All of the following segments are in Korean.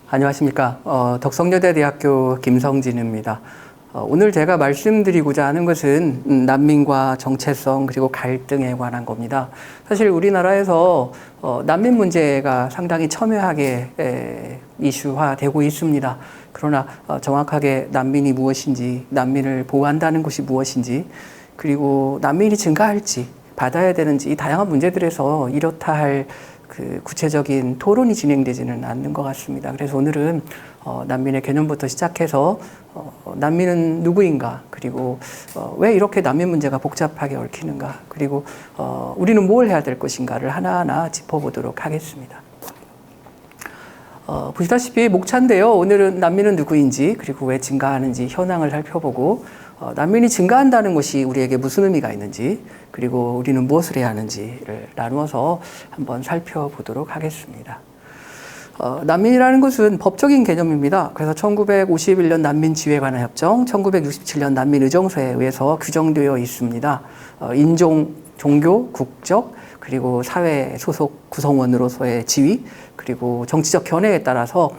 안녕하십니까. 덕성여대대학교 김성진입니다. 오늘 제가 말씀드리고자 하는 것은 난민과 정체성 그리고 갈등에 관한 겁니다. 사실 우리나라에서 난민 문제가 상당히 첨예하게 이슈화되고 있습니다. 그러나 정확하게 난민이 무엇인지, 난민을 보호한다는 것이 무엇인지, 그리고 난민이 증가할지, 받아야 되는지 이 다양한 문제들에서 이렇다 할 그 구체적인 토론이 진행되지는 않는 것 같습니다. 그래서 오늘은 난민의 개념부터 시작해서 난민은 누구인가, 그리고 왜 이렇게 난민 문제가 복잡하게 얽히는가, 그리고 우리는 뭘 해야 될 것인가를 하나하나 짚어보도록 하겠습니다. 보시다시피 목차인데요. 오늘은 난민은 누구인지, 그리고 왜 증가하는지 현황을 살펴보고, 난민이 증가한다는 것이 우리에게 무슨 의미가 있는지, 그리고 우리는 무엇을 해야 하는지를 나누어서 한번 살펴보도록 하겠습니다. 난민이라는 것은 법적인 개념입니다. 그래서 1951년 난민지회관의 협정, 1967년 난민의정서에 의해서 규정되어 있습니다. 인종, 종교, 국적, 그리고 사회 소속 구성원으로서의 지위, 그리고 정치적 견해에 따라서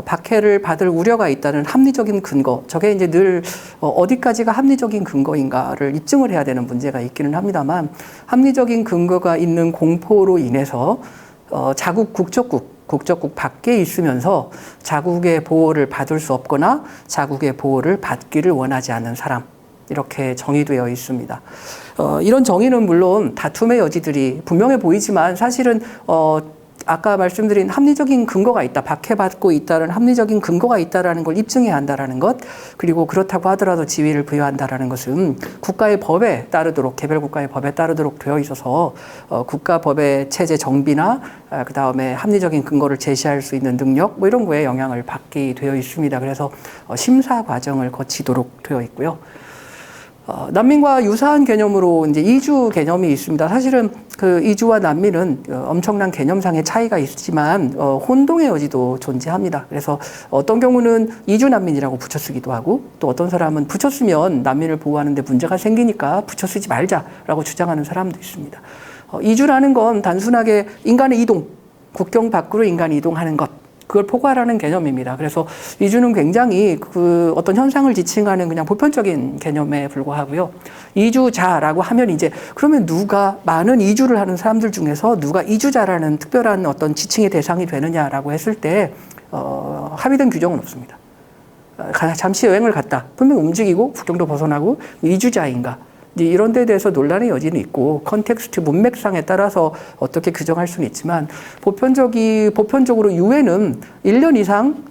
박해를 받을 우려가 있다는 합리적인 근거, 저게 이제 늘 어디까지가 합리적인 근거인가를 입증을 해야 되는 문제가 있기는 합니다만, 합리적인 근거가 있는 공포로 인해서 자국 국적국 밖에 있으면서 자국의 보호를 받을 수 없거나 자국의 보호를 받기를 원하지 않는 사람, 이렇게 정의되어 있습니다. 이런 정의는 물론 다툼의 여지들이 분명해 보이지만 사실은 아까 말씀드린 합리적인 근거가 있다, 박해받고 있다는 합리적인 근거가 있다라는 걸 입증해야 한다라는 것, 그리고 그렇다고 하더라도 지위를 부여한다라는 것은 국가의 법에 따르도록, 개별 국가의 법에 따르도록 되어 있어서 국가 법의 체제 정비나 그 다음에 합리적인 근거를 제시할 수 있는 능력, 뭐 이런 거에 영향을 받게 되어 있습니다. 그래서 심사 과정을 거치도록 되어 있고요. 난민과 유사한 개념으로 이제 이주 개념이 있습니다. 사실은 그 이주와 난민은 엄청난 개념상의 차이가 있지만 혼동의 여지도 존재합니다. 그래서 어떤 경우는 이주 난민이라고 붙여쓰기도 하고, 또 어떤 사람은 붙여쓰면 난민을 보호하는 데 문제가 생기니까 붙여쓰지 말자라고 주장하는 사람도 있습니다. 이주라는 건 단순하게 인간의 이동, 국경 밖으로 인간이 이동하는 것, 그걸 포괄하는 개념입니다. 그래서 이주는 굉장히 그 어떤 현상을 지칭하는 그냥 보편적인 개념에 불과하고요. 이주자라고 하면 이제 그러면 누가, 많은 이주를 하는 사람들 중에서 누가 이주자라는 특별한 어떤 지칭의 대상이 되느냐라고 했을 때 합의된 규정은 없습니다. 잠시 여행을 갔다, 분명 움직이고 국경도 벗어나고 이주자인가, 이런 데에 대해서 논란의 여지는 있고 컨텍스트 문맥상에 따라서 어떻게 규정할 수는 있지만, 보편적으로 유엔은 1년 이상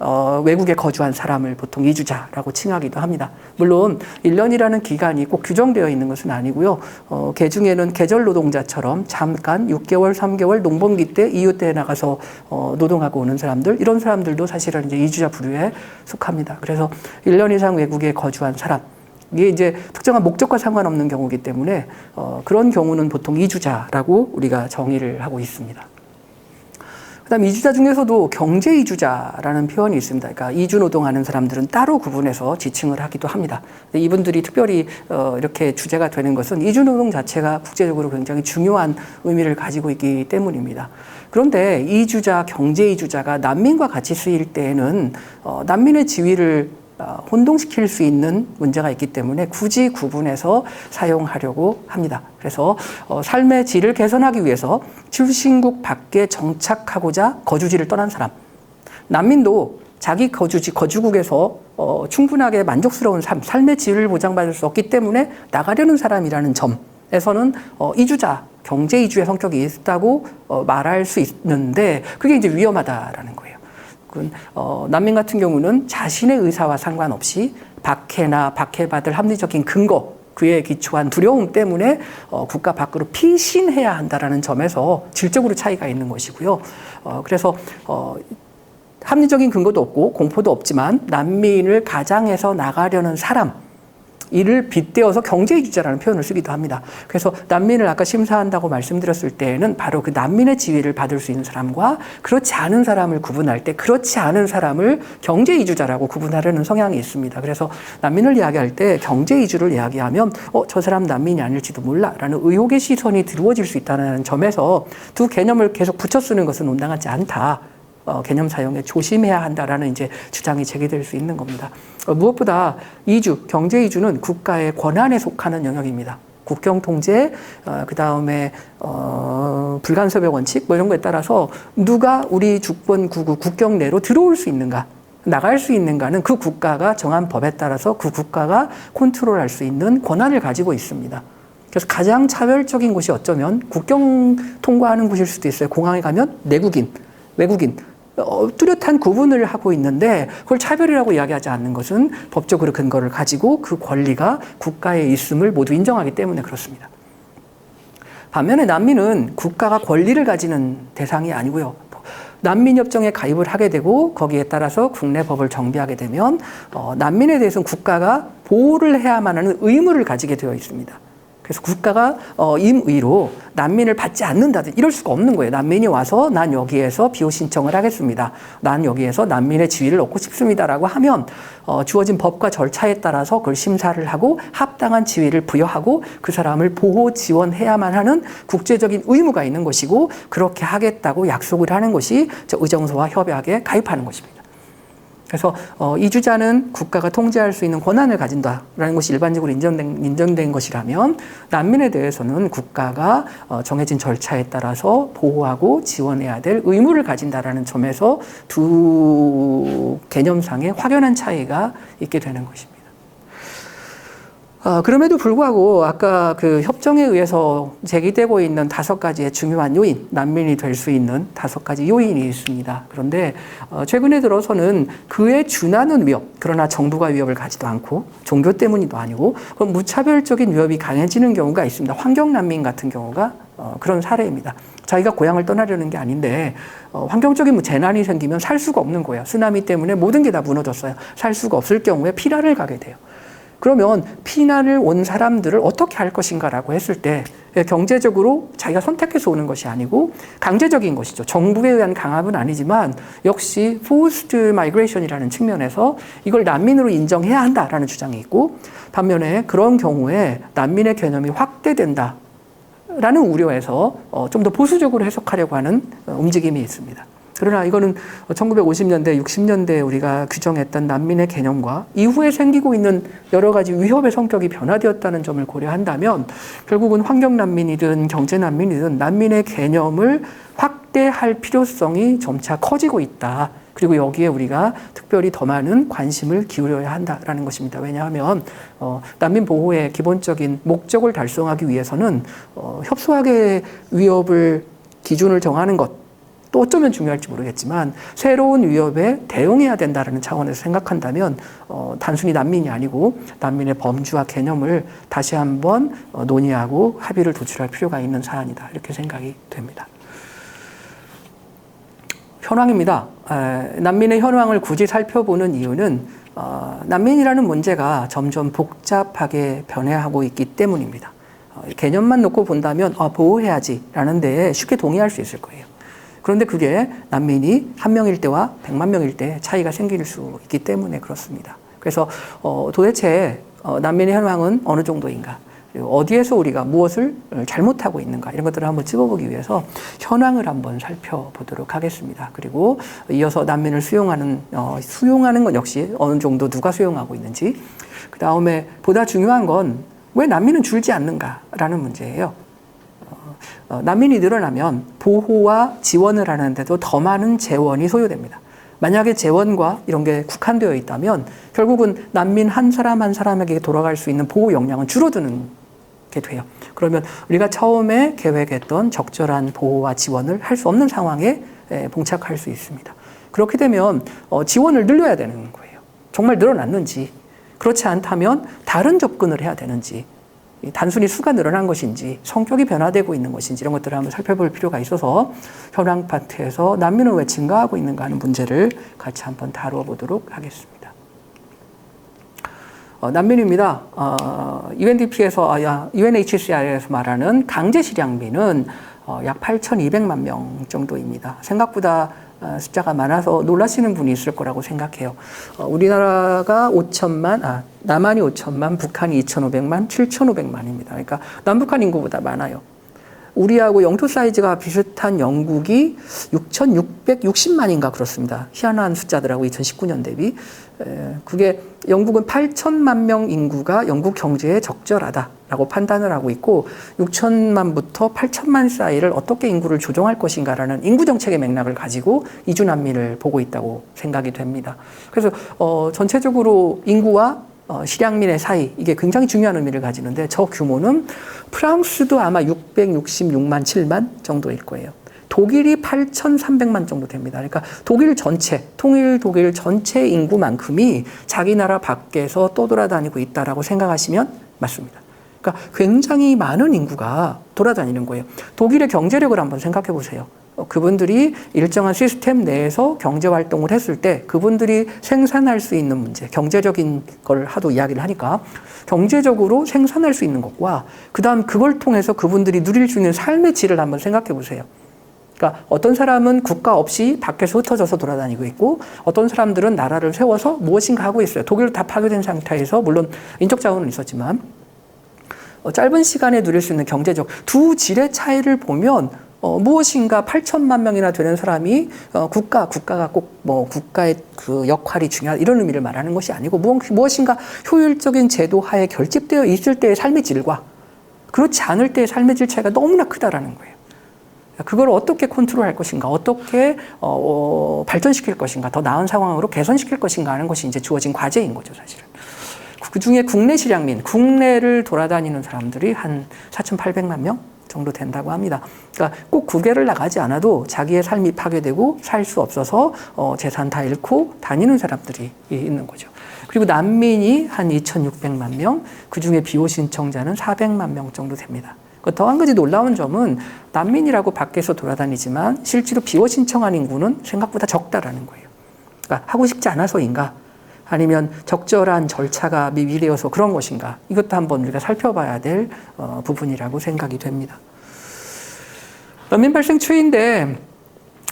외국에 거주한 사람을 보통 이주자라고 칭하기도 합니다. 물론 1년이라는 기간이 꼭 규정되어 있는 것은 아니고요. 개중에는 계절 노동자처럼 잠깐 6개월, 3개월 농번기 때, 이유 때 나가서 노동하고 오는 사람들, 이런 사람들도 사실은 이제 이주자 부류에 속합니다. 그래서 1년 이상 외국에 거주한 사람, 이게 이제 특정한 목적과 상관없는 경우이기 때문에 그런 경우는 보통 이주자라고 우리가 정의를 하고 있습니다. 그다음 이주자 중에서도 경제 이주자라는 표현이 있습니다. 그러니까 이주 노동하는 사람들은 따로 구분해서 지칭을 하기도 합니다. 이분들이 특별히 이렇게 주제가 되는 것은 이주 노동 자체가 국제적으로 굉장히 중요한 의미를 가지고 있기 때문입니다. 그런데 이주자, 경제 이주자가 난민과 같이 쓰일 때에는 난민의 지위를 혼동시킬 수 있는 문제가 있기 때문에 굳이 구분해서 사용하려고 합니다. 그래서 삶의 질을 개선하기 위해서 출신국 밖에 정착하고자 거주지를 떠난 사람, 난민도 자기 거주국에서 충분하게 만족스러운 삶의 질을 보장받을 수 없기 때문에 나가려는 사람이라는 점에서는 이주자, 경제 이주의 성격이 있다고 말할 수 있는데, 그게 이제 위험하다라는 거예요. 난민 같은 경우는 자신의 의사와 상관없이 박해나 박해받을 합리적인 근거, 그에 기초한 두려움 때문에 국가 밖으로 피신해야 한다는 점에서 질적으로 차이가 있는 것이고요. 그래서 합리적인 근거도 없고 공포도 없지만 난민을 가장해서 나가려는 사람, 이를 빗대어서 경제이주자라는 표현을 쓰기도 합니다. 그래서 난민을 아까 심사한다고 말씀드렸을 때에는 바로 그 난민의 지위를 받을 수 있는 사람과 그렇지 않은 사람을 구분할 때, 그렇지 않은 사람을 경제이주자라고 구분하려는 성향이 있습니다. 그래서 난민을 이야기할 때 경제이주를 이야기하면 저 사람 난민이 아닐지도 몰라 라는 의혹의 시선이 드리워질 수 있다는 점에서 두 개념을 계속 붙여 쓰는 것은 온당하지 않다, 개념 사용에 조심해야 한다라는 이제 주장이 제기될 수 있는 겁니다. 무엇보다 이주, 경제 이주는 국가의 권한에 속하는 영역입니다. 국경 통제, 그 다음에 불간섭의 원칙 뭐 이런 거에 따라서 누가 우리 주권 구구 국경 내로 들어올 수 있는가, 나갈 수 있는가는 그 국가가 정한 법에 따라서 그 국가가 컨트롤할 수 있는 권한을 가지고 있습니다. 그래서 가장 차별적인 곳이 어쩌면 국경 통과하는 곳일 수도 있어요. 공항에 가면 내국인, 외국인 뚜렷한 구분을 하고 있는데 그걸 차별이라고 이야기하지 않는 것은 법적으로 근거를 가지고 그 권리가 국가에 있음을 모두 인정하기 때문에 그렇습니다. 반면에 난민은 국가가 권리를 가지는 대상이 아니고요. 난민협정에 가입을 하게 되고 거기에 따라서 국내 법을 정비하게 되면 난민에 대해서는 국가가 보호를 해야만 하는 의무를 가지게 되어 있습니다. 그래서 국가가 임의로 난민을 받지 않는다든 이럴 수가 없는 거예요. 난민이 와서 난 여기에서 비호 신청을 하겠습니다. 난 여기에서 난민의 지위를 얻고 싶습니다라고 하면 주어진 법과 절차에 따라서 그걸 심사를 하고 합당한 지위를 부여하고 그 사람을 보호 지원해야만 하는 국제적인 의무가 있는 것이고 그렇게 하겠다고 약속을 하는 것이 의정서와 협약에 가입하는 것입니다. 그래서 이주자는 국가가 통제할 수 있는 권한을 가진다라는 것이 일반적으로 인정된 것이라면 난민에 대해서는 국가가 정해진 절차에 따라서 보호하고 지원해야 될 의무를 가진다라는 점에서 두 개념상의 확연한 차이가 있게 되는 것입니다. 그럼에도 불구하고 아까 그 협정에 의해서 제기되고 있는 5가지의 중요한 요인, 난민이 될 수 있는 5가지 요인이 있습니다. 그런데 최근에 들어서는 그에 준하는 위협, 그러나 정부가 위협을 가지도 않고 종교 때문이도 아니고 무차별적인 위협이 강해지는 경우가 있습니다. 환경난민 같은 경우가 그런 사례입니다. 자기가 고향을 떠나려는 게 아닌데 환경적인 재난이 생기면 살 수가 없는 거예요. 쓰나미 때문에 모든 게 다 무너졌어요. 살 수가 없을 경우에 피난을 가게 돼요. 그러면 피난을 온 사람들을 어떻게 할 것인가라고 했을 때 경제적으로 자기가 선택해서 오는 것이 아니고 강제적인 것이죠. 정부에 의한 강압은 아니지만 역시 forced migration이라는 측면에서 이걸 난민으로 인정해야 한다라는 주장이 있고 반면에 그런 경우에 난민의 개념이 확대된다라는 우려에서 좀 더 보수적으로 해석하려고 하는 움직임이 있습니다. 그러나 이거는 1950년대, 60년대에 우리가 규정했던 난민의 개념과 이후에 생기고 있는 여러 가지 위협의 성격이 변화되었다는 점을 고려한다면 결국은 환경난민이든 경제난민이든 난민의 개념을 확대할 필요성이 점차 커지고 있다. 그리고 여기에 우리가 특별히 더 많은 관심을 기울여야 한다라는 것입니다. 왜냐하면 난민 보호의 기본적인 목적을 달성하기 위해서는 협소하게 위협을 기준을 정하는 것 또 어쩌면 중요할지 모르겠지만 새로운 위협에 대응해야 된다는 차원에서 생각한다면 단순히 난민이 아니고 난민의 범주와 개념을 다시 한번 논의하고 합의를 도출할 필요가 있는 사안이다. 이렇게 생각이 됩니다. 현황입니다. 난민의 현황을 굳이 살펴보는 이유는 난민이라는 문제가 점점 복잡하게 변해하고 있기 때문입니다. 개념만 놓고 본다면 보호해야지 라는 데에 쉽게 동의할 수 있을 거예요. 그런데 그게 난민이 1명일 때와 100만 명일 때 차이가 생길 수 있기 때문에 그렇습니다. 그래서 도대체 난민의 현황은 어느 정도인가? 어디에서 우리가 무엇을 잘못하고 있는가? 이런 것들을 한번 짚어보기 위해서 현황을 한번 살펴보도록 하겠습니다. 그리고 이어서 난민을 수용하는 건 역시 어느 정도 누가 수용하고 있는지, 그 다음에 보다 중요한 건 왜 난민은 줄지 않는가라는 문제예요. 난민이 늘어나면 보호와 지원을 하는데도 더 많은 재원이 소요됩니다. 만약에 재원과 이런 게 국한되어 있다면 결국은 난민 한 사람 한 사람에게 돌아갈 수 있는 보호 역량은 줄어드는 게 돼요. 그러면 우리가 처음에 계획했던 적절한 보호와 지원을 할 수 없는 상황에 봉착할 수 있습니다. 그렇게 되면 지원을 늘려야 되는 거예요. 정말 늘어났는지, 그렇지 않다면 다른 접근을 해야 되는지, 단순히 수가 늘어난 것인지 성격이 변화되고 있는 것인지 이런 것들을 한번 살펴볼 필요가 있어서 현황 파트에서 난민은 왜 증가하고 있는가 하는 문제를 같이 한번 다루어 보도록 하겠습니다. 난민입니다. UNHCR에서 말하는 강제 실향민은 약 8,200만 명 정도입니다. 생각보다 숫자가 많아서 놀라시는 분이 있을 거라고 생각해요. 우리나라가 5천만, 남한이 5천만, 북한이 2,500만, 7,500만입니다. 그러니까 남북한 인구보다 많아요. 우리하고 영토 사이즈가 비슷한 영국이 6,660만인가 그렇습니다. 희한한 숫자더라고 2019년 대비. 그게 영국은 8천만 명 인구가 영국 경제에 적절하다라고 판단을 하고 있고 6천만부터 8천만 사이를 어떻게 인구를 조정할 것인가라는 인구 정책의 맥락을 가지고 이주 난민을 보고 있다고 생각이 됩니다. 그래서 전체적으로 인구와 실향민의 사이 이게 굉장히 중요한 의미를 가지는데 저 규모는 프랑스도 아마 666만 7만 정도일 거예요. 독일이 8,300만 정도 됩니다. 그러니까 독일 전체, 통일 독일 전체 인구만큼이 자기 나라 밖에서 떠돌아다니고 있다라고 생각하시면 맞습니다. 그러니까 굉장히 많은 인구가 돌아다니는 거예요. 독일의 경제력을 한번 생각해 보세요. 그분들이 일정한 시스템 내에서 경제 활동을 했을 때 그분들이 생산할 수 있는 문제, 경제적인 걸 하도 이야기를 하니까 경제적으로 생산할 수 있는 것과 그다음 그걸 통해서 그분들이 누릴 수 있는 삶의 질을 한번 생각해 보세요. 그러니까 어떤 사람은 국가 없이 밖에서 흩어져서 돌아다니고 있고 어떤 사람들은 나라를 세워서 무엇인가 하고 있어요. 독일도 다 파괴된 상태에서 물론 인적 자원은 있었지만 짧은 시간에 누릴 수 있는 경제적 두 질의 차이를 보면 무엇인가 8천만 명이나 되는 사람이 국가가 꼭 뭐 국가의 그 역할이 중요하다 이런 의미를 말하는 것이 아니고 무엇인가 효율적인 제도 하에 결집되어 있을 때의 삶의 질과 그렇지 않을 때의 삶의 질 차이가 너무나 크다라는 거예요. 그걸 어떻게 컨트롤할 것인가, 어떻게 발전시킬 것인가, 더 나은 상황으로 개선시킬 것인가 하는 것이 이제 주어진 과제인 거죠, 사실은. 그 중에 국내 실향민, 국내를 돌아다니는 사람들이 한 4,800만 명 정도 된다고 합니다. 그러니까 꼭 국외를 나가지 않아도 자기의 삶이 파괴되고 살 수 없어서 재산 다 잃고 다니는 사람들이 있는 거죠. 그리고 난민이 한 2,600만 명, 그 중에 비호 신청자는 400만 명 정도 됩니다. 더 한 가지 놀라운 점은 난민이라고 밖에서 돌아다니지만 실제로 비호 신청한 인구는 생각보다 적다라는 거예요. 그러니까 하고 싶지 않아서인가? 아니면 적절한 절차가 미비되어서 그런 것인가? 이것도 한번 우리가 살펴봐야 될 부분이라고 생각이 됩니다. 난민 발생 추이인데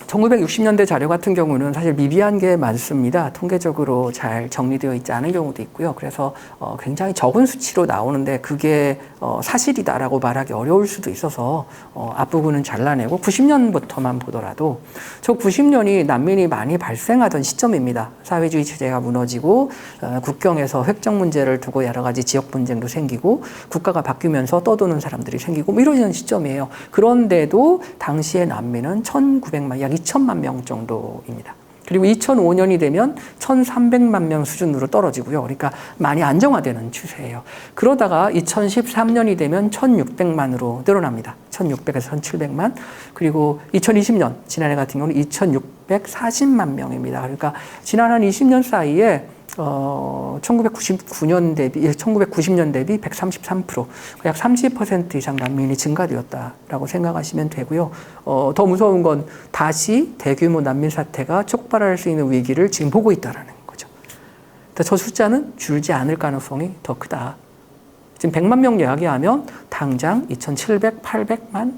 1960년대 자료 같은 경우는 사실 미비한 게 많습니다. 통계적으로 잘 정리되어 있지 않은 경우도 있고요. 그래서 굉장히 적은 수치로 나오는데 그게 사실이다라고 말하기 어려울 수도 있어서 앞부분은 잘라내고 90년부터만 보더라도 저 90년이 난민이 많이 발생하던 시점입니다. 사회주의 체제가 무너지고 국경에서 획정 문제를 두고 여러 가지 지역 분쟁도 생기고 국가가 바뀌면서 떠도는 사람들이 생기고 뭐 이런 시점이에요. 그런데도 당시의 난민은 1,900만, 약 2천만 명 정도입니다. 그리고 2005년이 되면 1,300만 명 수준으로 떨어지고요. 그러니까 많이 안정화되는 추세예요. 그러다가 2013년이 되면 1,600만으로 늘어납니다. 1,600에서 1,700만. 그리고 2020년, 지난해 같은 경우는 2,640만 명입니다. 그러니까 지난 한 20년 사이에 1999년 대비, 1990년 대비 133%, 약 30% 이상 난민이 증가되었다라고 생각하시면 되고요. 더 무서운 건 다시 대규모 난민 사태가 촉발할 수 있는 위기를 지금 보고 있다는 거죠. 저 숫자는 줄지 않을 가능성이 더 크다. 지금 100만 명 이야기하면 당장 2,700, 800만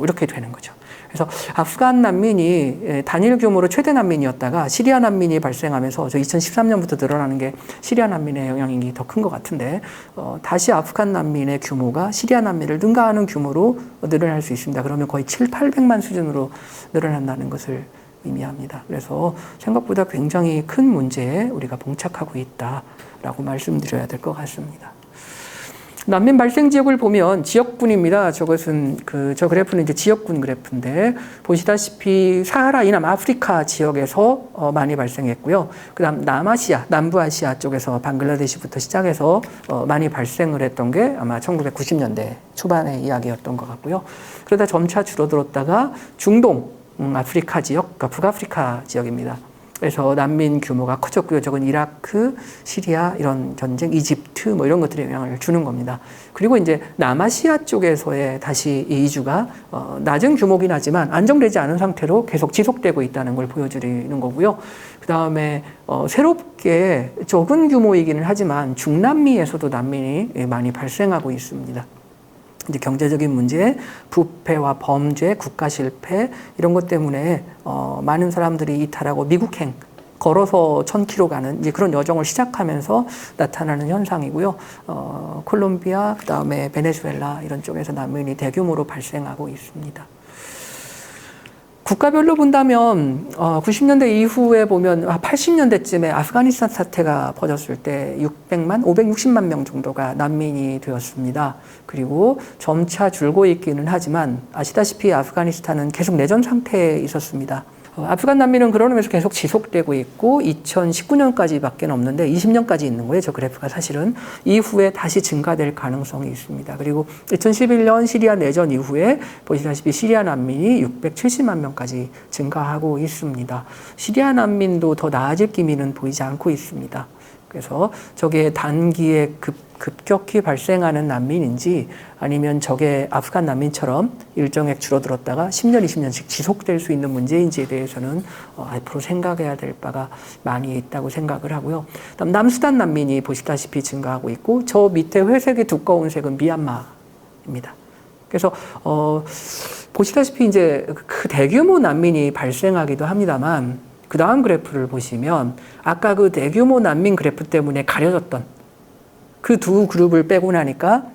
이렇게 되는 거죠. 그래서 아프간 난민이 단일 규모로 최대 난민이었다가 시리아 난민이 발생하면서 저 2013년부터 늘어나는 게 시리아 난민의 영향이 더 큰 것 같은데 다시 아프간 난민의 규모가 시리아 난민을 능가하는 규모로 늘어날 수 있습니다. 그러면 거의 7, 800만 수준으로 늘어난다는 것을 의미합니다. 그래서 생각보다 굉장히 큰 문제에 우리가 봉착하고 있다라고 말씀드려야 될 것 같습니다. 난민 발생 지역을 보면 지역군입니다. 저것은 저 그래프는 이제 지역군 그래프인데 보시다시피 사하라 이남 아프리카 지역에서 많이 발생했고요. 그다음 남아시아, 남부아시아 쪽에서 방글라데시부터 시작해서 많이 발생을 했던 게 아마 1990년대 초반의 이야기였던 것 같고요. 그러다 점차 줄어들었다가 중동 아프리카 지역, 그러니까 북아프리카 지역입니다. 그래서 난민 규모가 커졌고요. 저건 이라크, 시리아 이런 전쟁, 이집트 뭐 이런 것들에 영향을 주는 겁니다. 그리고 이제 남아시아 쪽에서의 다시 이 이주가 낮은 규모긴 하지만 안정되지 않은 상태로 계속 지속되고 있다는 걸 보여드리는 거고요. 그 다음에 새롭게 적은 규모이기는 하지만 중남미에서도 난민이 많이 발생하고 있습니다. 이제 경제적인 문제, 부패와 범죄, 국가 실패 이런 것 때문에 많은 사람들이 이탈하고 미국행 걸어서 1000km 가는 이제 그런 여정을 시작하면서 나타나는 현상이고요. 콜롬비아, 그다음에 베네수엘라 이런 쪽에서 난민이 대규모로 발생하고 있습니다. 국가별로 본다면 90년대 이후에 보면 80년대쯤에 아프가니스탄 사태가 퍼졌을 때 560만 명 정도가 난민이 되었습니다. 그리고 점차 줄고 있기는 하지만 아시다시피 아프가니스탄은 계속 내전 상태에 있었습니다. 아프간 난민은 그런 의미에서 계속 지속되고 있고 2019년까지밖에 없는데 20년까지 있는 거예요. 저 그래프가 사실은 이후에 다시 증가될 가능성이 있습니다. 그리고 2011년 시리아 내전 이후에 보시다시피 시리아 난민이 670만 명까지 증가하고 있습니다. 시리아 난민도 더 나아질 기미는 보이지 않고 있습니다. 그래서 저게 단기에 급격히 발생하는 난민인지 아니면 저게 아프간 난민처럼 일정액 줄어들었다가 10년, 20년씩 지속될 수 있는 문제인지에 대해서는 앞으로 생각해야 될 바가 많이 있다고 생각을 하고요. 그다음 남수단 난민이 보시다시피 증가하고 있고 저 밑에 회색이 두꺼운 색은 미얀마입니다. 그래서 보시다시피 이제 그 대규모 난민이 발생하기도 합니다만 그 다음 그래프를 보시면 아까 그 대규모 난민 그래프 때문에 가려졌던 그 두 그룹을 빼고 나니까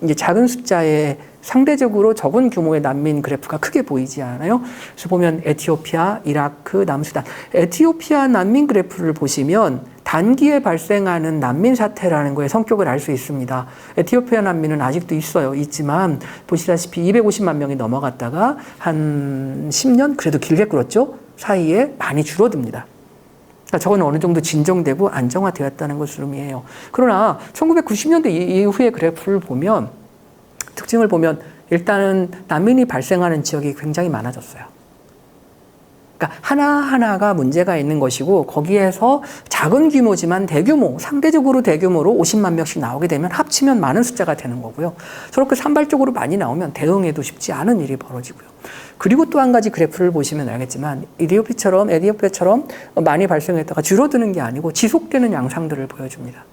이제 작은 숫자의 상대적으로 적은 규모의 난민 그래프가 크게 보이지 않아요. 그래서 보면 에티오피아, 이라크, 남수단. 에티오피아 난민 그래프를 보시면 단기에 발생하는 난민 사태라는 거에 성격을 알 수 있습니다. 에티오피아 난민은 아직도 있지만 보시다시피 250만 명이 넘어갔다가 한 10년 그래도 길게 끌었죠. 사이에 많이 줄어듭니다. 저건 어느 정도 진정되고 안정화되었다는 것을 의미해요. 그러나 1990년대 이후의 그래프를 보면 특징을 보면 일단은 난민이 발생하는 지역이 굉장히 많아졌어요. 그러니까 하나하나가 문제가 있는 것이고 거기에서 작은 규모지만 상대적으로 대규모로 50만 명씩 나오게 되면 합치면 많은 숫자가 되는 거고요. 저렇게 산발적으로 많이 나오면 대응해도 쉽지 않은 일이 벌어지고요. 그리고 또 한 가지 그래프를 보시면 알겠지만 에티오피아처럼 많이 발생했다가 줄어드는 게 아니고 지속되는 양상들을 보여줍니다.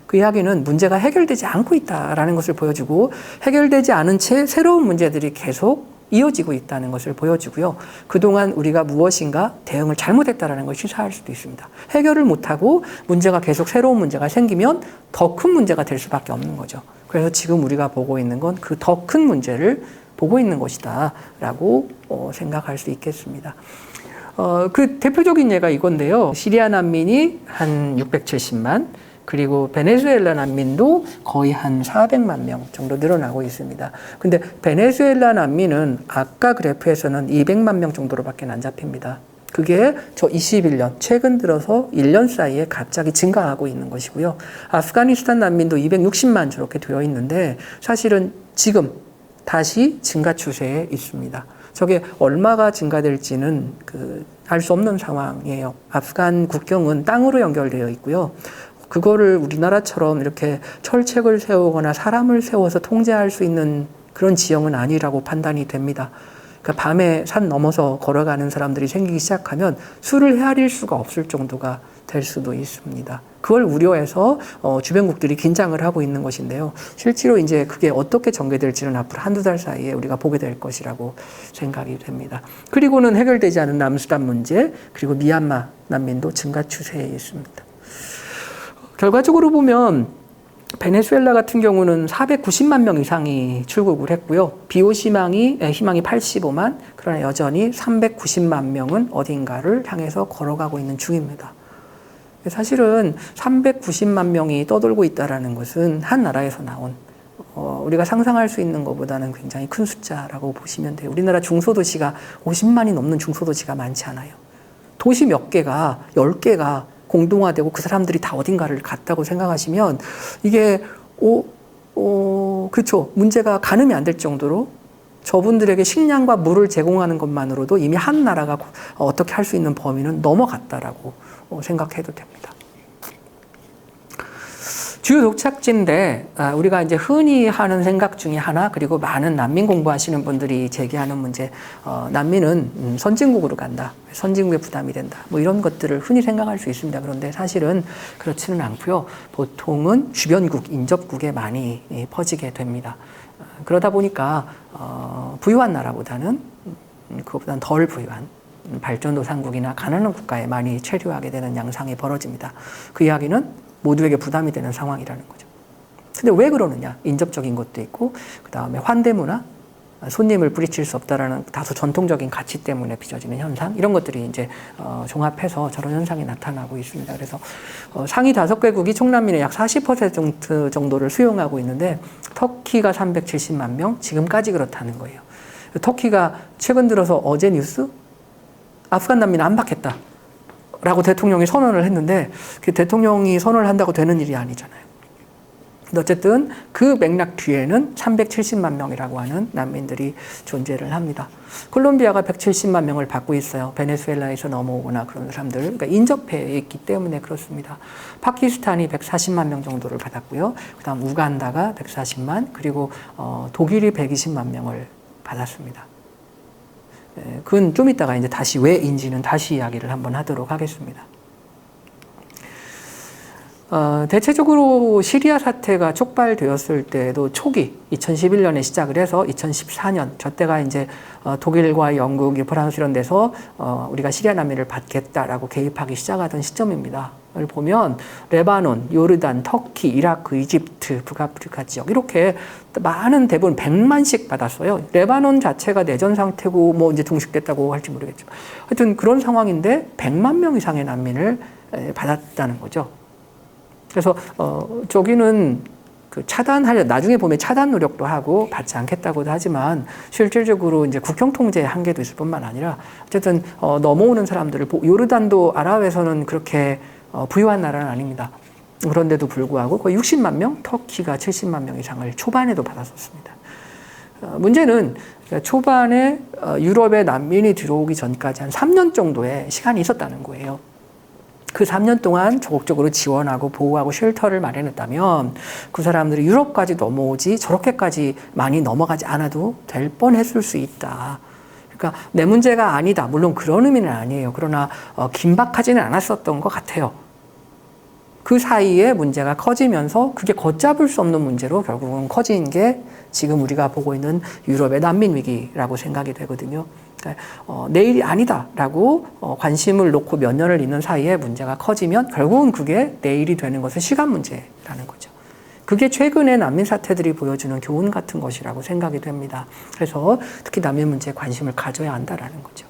그 이야기는 문제가 해결되지 않고 있다라는 것을 보여주고 해결되지 않은 채 새로운 문제들이 계속 이어지고 있다는 것을 보여주고요. 그동안 우리가 무엇인가 대응을 잘못했다라는 걸 시사할 수도 있습니다. 해결을 못하고 문제가 계속 새로운 문제가 생기면 더 큰 문제가 될 수밖에 없는 거죠. 그래서 지금 우리가 보고 있는 건 그 더 큰 문제를 보고 있는 것이다 라고 생각할 수 있겠습니다. 그 대표적인 예가 이건데요. 시리아 난민이 한 670만, 그리고 베네수엘라 난민도 거의 한 400만 명 정도 늘어나고 있습니다. 근데 베네수엘라 난민은 아까 그래프에서는 200만 명 정도로밖에 안 잡힙니다. 그게 저 21년, 최근 들어서 1년 사이에 갑자기 증가하고 있는 것이고요. 아프가니스탄 난민도 260만 저렇게 되어 있는데 사실은 지금 다시 증가 추세에 있습니다. 저게 얼마가 증가될지는 알 수 없는 상황이에요. 아프간 국경은 땅으로 연결되어 있고요. 그거를 우리나라처럼 이렇게 철책을 세우거나 사람을 세워서 통제할 수 있는 그런 지형은 아니라고 판단이 됩니다. 그러니까 밤에 산 넘어서 걸어가는 사람들이 생기기 시작하면 수를 헤아릴 수가 없을 정도가 될 수도 있습니다. 그걸 우려해서 주변국들이 긴장을 하고 있는 것인데요. 실제로 이제 그게 어떻게 전개될지는 앞으로 한두 달 사이에 우리가 보게 될 것이라고 생각이 됩니다. 그리고는 해결되지 않은 남수단 문제, 그리고 미얀마 난민도 증가 추세에 있습니다. 결과적으로 보면 베네수엘라 같은 경우는 490만 명 이상이 출국을 했고요. BOC 희망이 85만, 그러나 여전히 390만 명은 어딘가를 향해서 걸어가고 있는 중입니다. 사실은 390만 명이 떠돌고 있다는 것은 한 나라에서 나온 우리가 상상할 수 있는 것보다는 굉장히 큰 숫자라고 보시면 돼요. 우리나라 중소도시가 50만이 넘는 중소도시가 많지 않아요. 도시 몇 개가 10개가 공동화되고 그 사람들이 다 어딘가를 갔다고 생각하시면 이게 그렇죠. 문제가 가늠이 안 될 정도로 저분들에게 식량과 물을 제공하는 것만으로도 이미 한 나라가 어떻게 할 수 있는 범위는 넘어갔다라고 생각해도 됩니다. 주요 도착지인데 우리가 이제 흔히 하는 생각 중에 하나, 그리고 많은 난민 공부하시는 분들이 제기하는 문제, 난민은 선진국으로 간다, 선진국에 부담이 된다, 뭐 이런 것들을 흔히 생각할 수 있습니다. 그런데 사실은 그렇지는 않고요. 보통은 주변국, 인접국에 많이 퍼지게 됩니다. 그러다 보니까 부유한 나라보다는 그것보다는 덜 부유한 발전도상국이나 가난한 국가에 많이 체류하게 되는 양상이 벌어집니다. 그 이야기는 모두에게 부담이 되는 상황이라는 거죠. 근데 왜 그러느냐? 인접적인 것도 있고, 그 다음에 환대문화, 손님을 뿌리칠 수 없다라는 다소 전통적인 가치 때문에 빚어지는 현상, 이런 것들이 이제 종합해서 저런 현상이 나타나고 있습니다. 그래서 상위 5개국이 총난민의 약 40% 정도를 수용하고 있는데, 터키가 370만 명, 지금까지 그렇다는 거예요. 터키가 최근 들어서 어제 뉴스? 아프간 난민 안 받겠다 라고 대통령이 선언을 했는데, 그 대통령이 선언을 한다고 되는 일이 아니잖아요. 어쨌든 그 맥락 뒤에는 370만 명이라고 하는 난민들이 존재를 합니다. 콜롬비아가 170만 명을 받고 있어요. 베네수엘라에서 넘어오거나 그런 사람들. 그러니까 인접해 있기 때문에 그렇습니다. 파키스탄이 140만 명 정도를 받았고요. 그 다음 우간다가 140만, 그리고 독일이 120만 명을 받았습니다. 그건 좀 이따가 이제 다시 왜인지는 다시 이야기를 한번 하도록 하겠습니다. 대체적으로 시리아 사태가 촉발되었을 때도 초기 2011년에 시작을 해서 2014년 저때가 이제 독일과 영국, 프랑스 이런 데서 우리가 시리아 난민을 받겠다라고 개입하기 시작하던 시점입니다. 을 보면 레바논, 요르단, 터키, 이라크, 이집트, 북아프리카 지역 이렇게 많은 대부분 100만씩 받았어요. 레바논 자체가 내전 상태고 뭐 이제 종식됐다고 할지 모르겠지만 하여튼 그런 상황인데 100만 명 이상의 난민을 받았다는 거죠. 그래서 저기는 그 차단하려 나중에 보면 차단 노력도 하고 받지 않겠다고도 하지만 실질적으로 이제 국경 통제의 한계도 있을 뿐만 아니라 어쨌든 넘어오는 사람들을 요르단도 아랍에서는 그렇게 부유한 나라는 아닙니다. 그런데도 불구하고 거의 60만 명, 터키가 70만 명 이상을 초반에도 받았었습니다. 문제는 초반에 유럽에 난민이 들어오기 전까지 한 3년 정도의 시간이 있었다는 거예요. 그 3년 동안 적극적으로 지원하고 보호하고 쉘터를 마련했다면 그 사람들이 유럽까지 넘어오지 저렇게까지 많이 넘어가지 않아도 될 뻔했을 수 있다. 그러니까 내 문제가 아니다. 물론 그런 의미는 아니에요. 그러나 긴박하지는 않았었던 것 같아요. 그 사이에 문제가 커지면서 그게 걷잡을 수 없는 문제로 결국은 커진 게 지금 우리가 보고 있는 유럽의 난민 위기라고 생각이 되거든요. 내일이 아니다라고 관심을 놓고 몇 년을 있는 사이에 문제가 커지면 결국은 그게 내일이 되는 것은 시간 문제라는 거죠. 그게 최근의 난민 사태들이 보여주는 교훈 같은 것이라고 생각이 됩니다. 그래서 특히 난민 문제에 관심을 가져야 한다라는 거죠.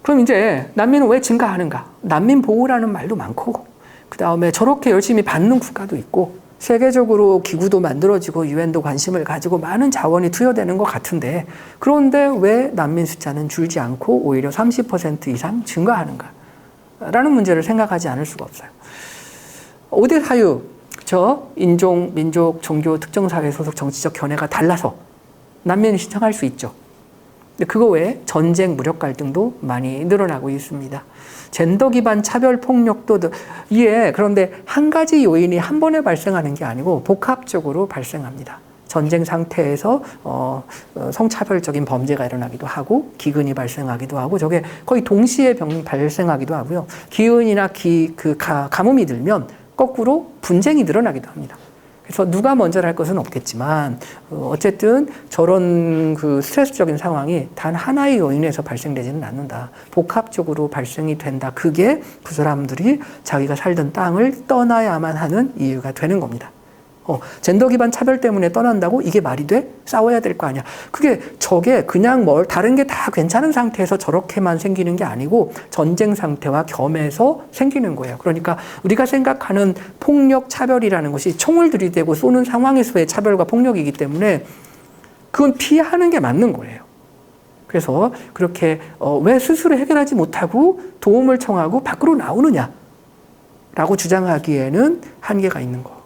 그럼 이제 난민은 왜 증가하는가? 난민 보호라는 말도 많고 그 다음에 저렇게 열심히 받는 국가도 있고 세계적으로 기구도 만들어지고 유엔도 관심을 가지고 많은 자원이 투여되는 것 같은데 그런데 왜 난민 숫자는 줄지 않고 오히려 30% 이상 증가하는가? 라는 문제를 생각하지 않을 수가 없어요. 5대 사유, 인종, 민족, 종교, 특정 사회 소속 정치적 견해가 달라서 난민을 신청할 수 있죠. 근데 그거 외에 전쟁, 무력 갈등도 많이 늘어나고 있습니다. 젠더 기반 차별 폭력도 그런데 한 가지 요인이 한 번에 발생하는 게 아니고 복합적으로 발생합니다. 전쟁 상태에서 성차별적인 범죄가 일어나기도 하고 기근이 발생하기도 하고 저게 거의 동시에 발생하기도 하고요. 기근이나 가뭄이 들면 거꾸로 분쟁이 늘어나기도 합니다. 그래서 누가 먼저 할 것은 없겠지만 어쨌든 저런 그 스트레스적인 상황이 단 하나의 요인에서 발생되지는 않는다. 복합적으로 발생이 된다. 그게 그 사람들이 자기가 살던 땅을 떠나야만 하는 이유가 되는 겁니다. 젠더 기반 차별 때문에 떠난다고 이게 말이 돼? 싸워야 될 거 아니야. 저게 그냥 다른 게 다 괜찮은 상태에서 저렇게만 생기는 게 아니고 전쟁 상태와 겸해서 생기는 거예요. 그러니까 우리가 생각하는 폭력 차별이라는 것이 총을 들이대고 쏘는 상황에서의 차별과 폭력이기 때문에 그건 피하는 게 맞는 거예요. 그래서 그렇게 왜 스스로 해결하지 못하고 도움을 청하고 밖으로 나오느냐라고 주장하기에는 한계가 있는 거.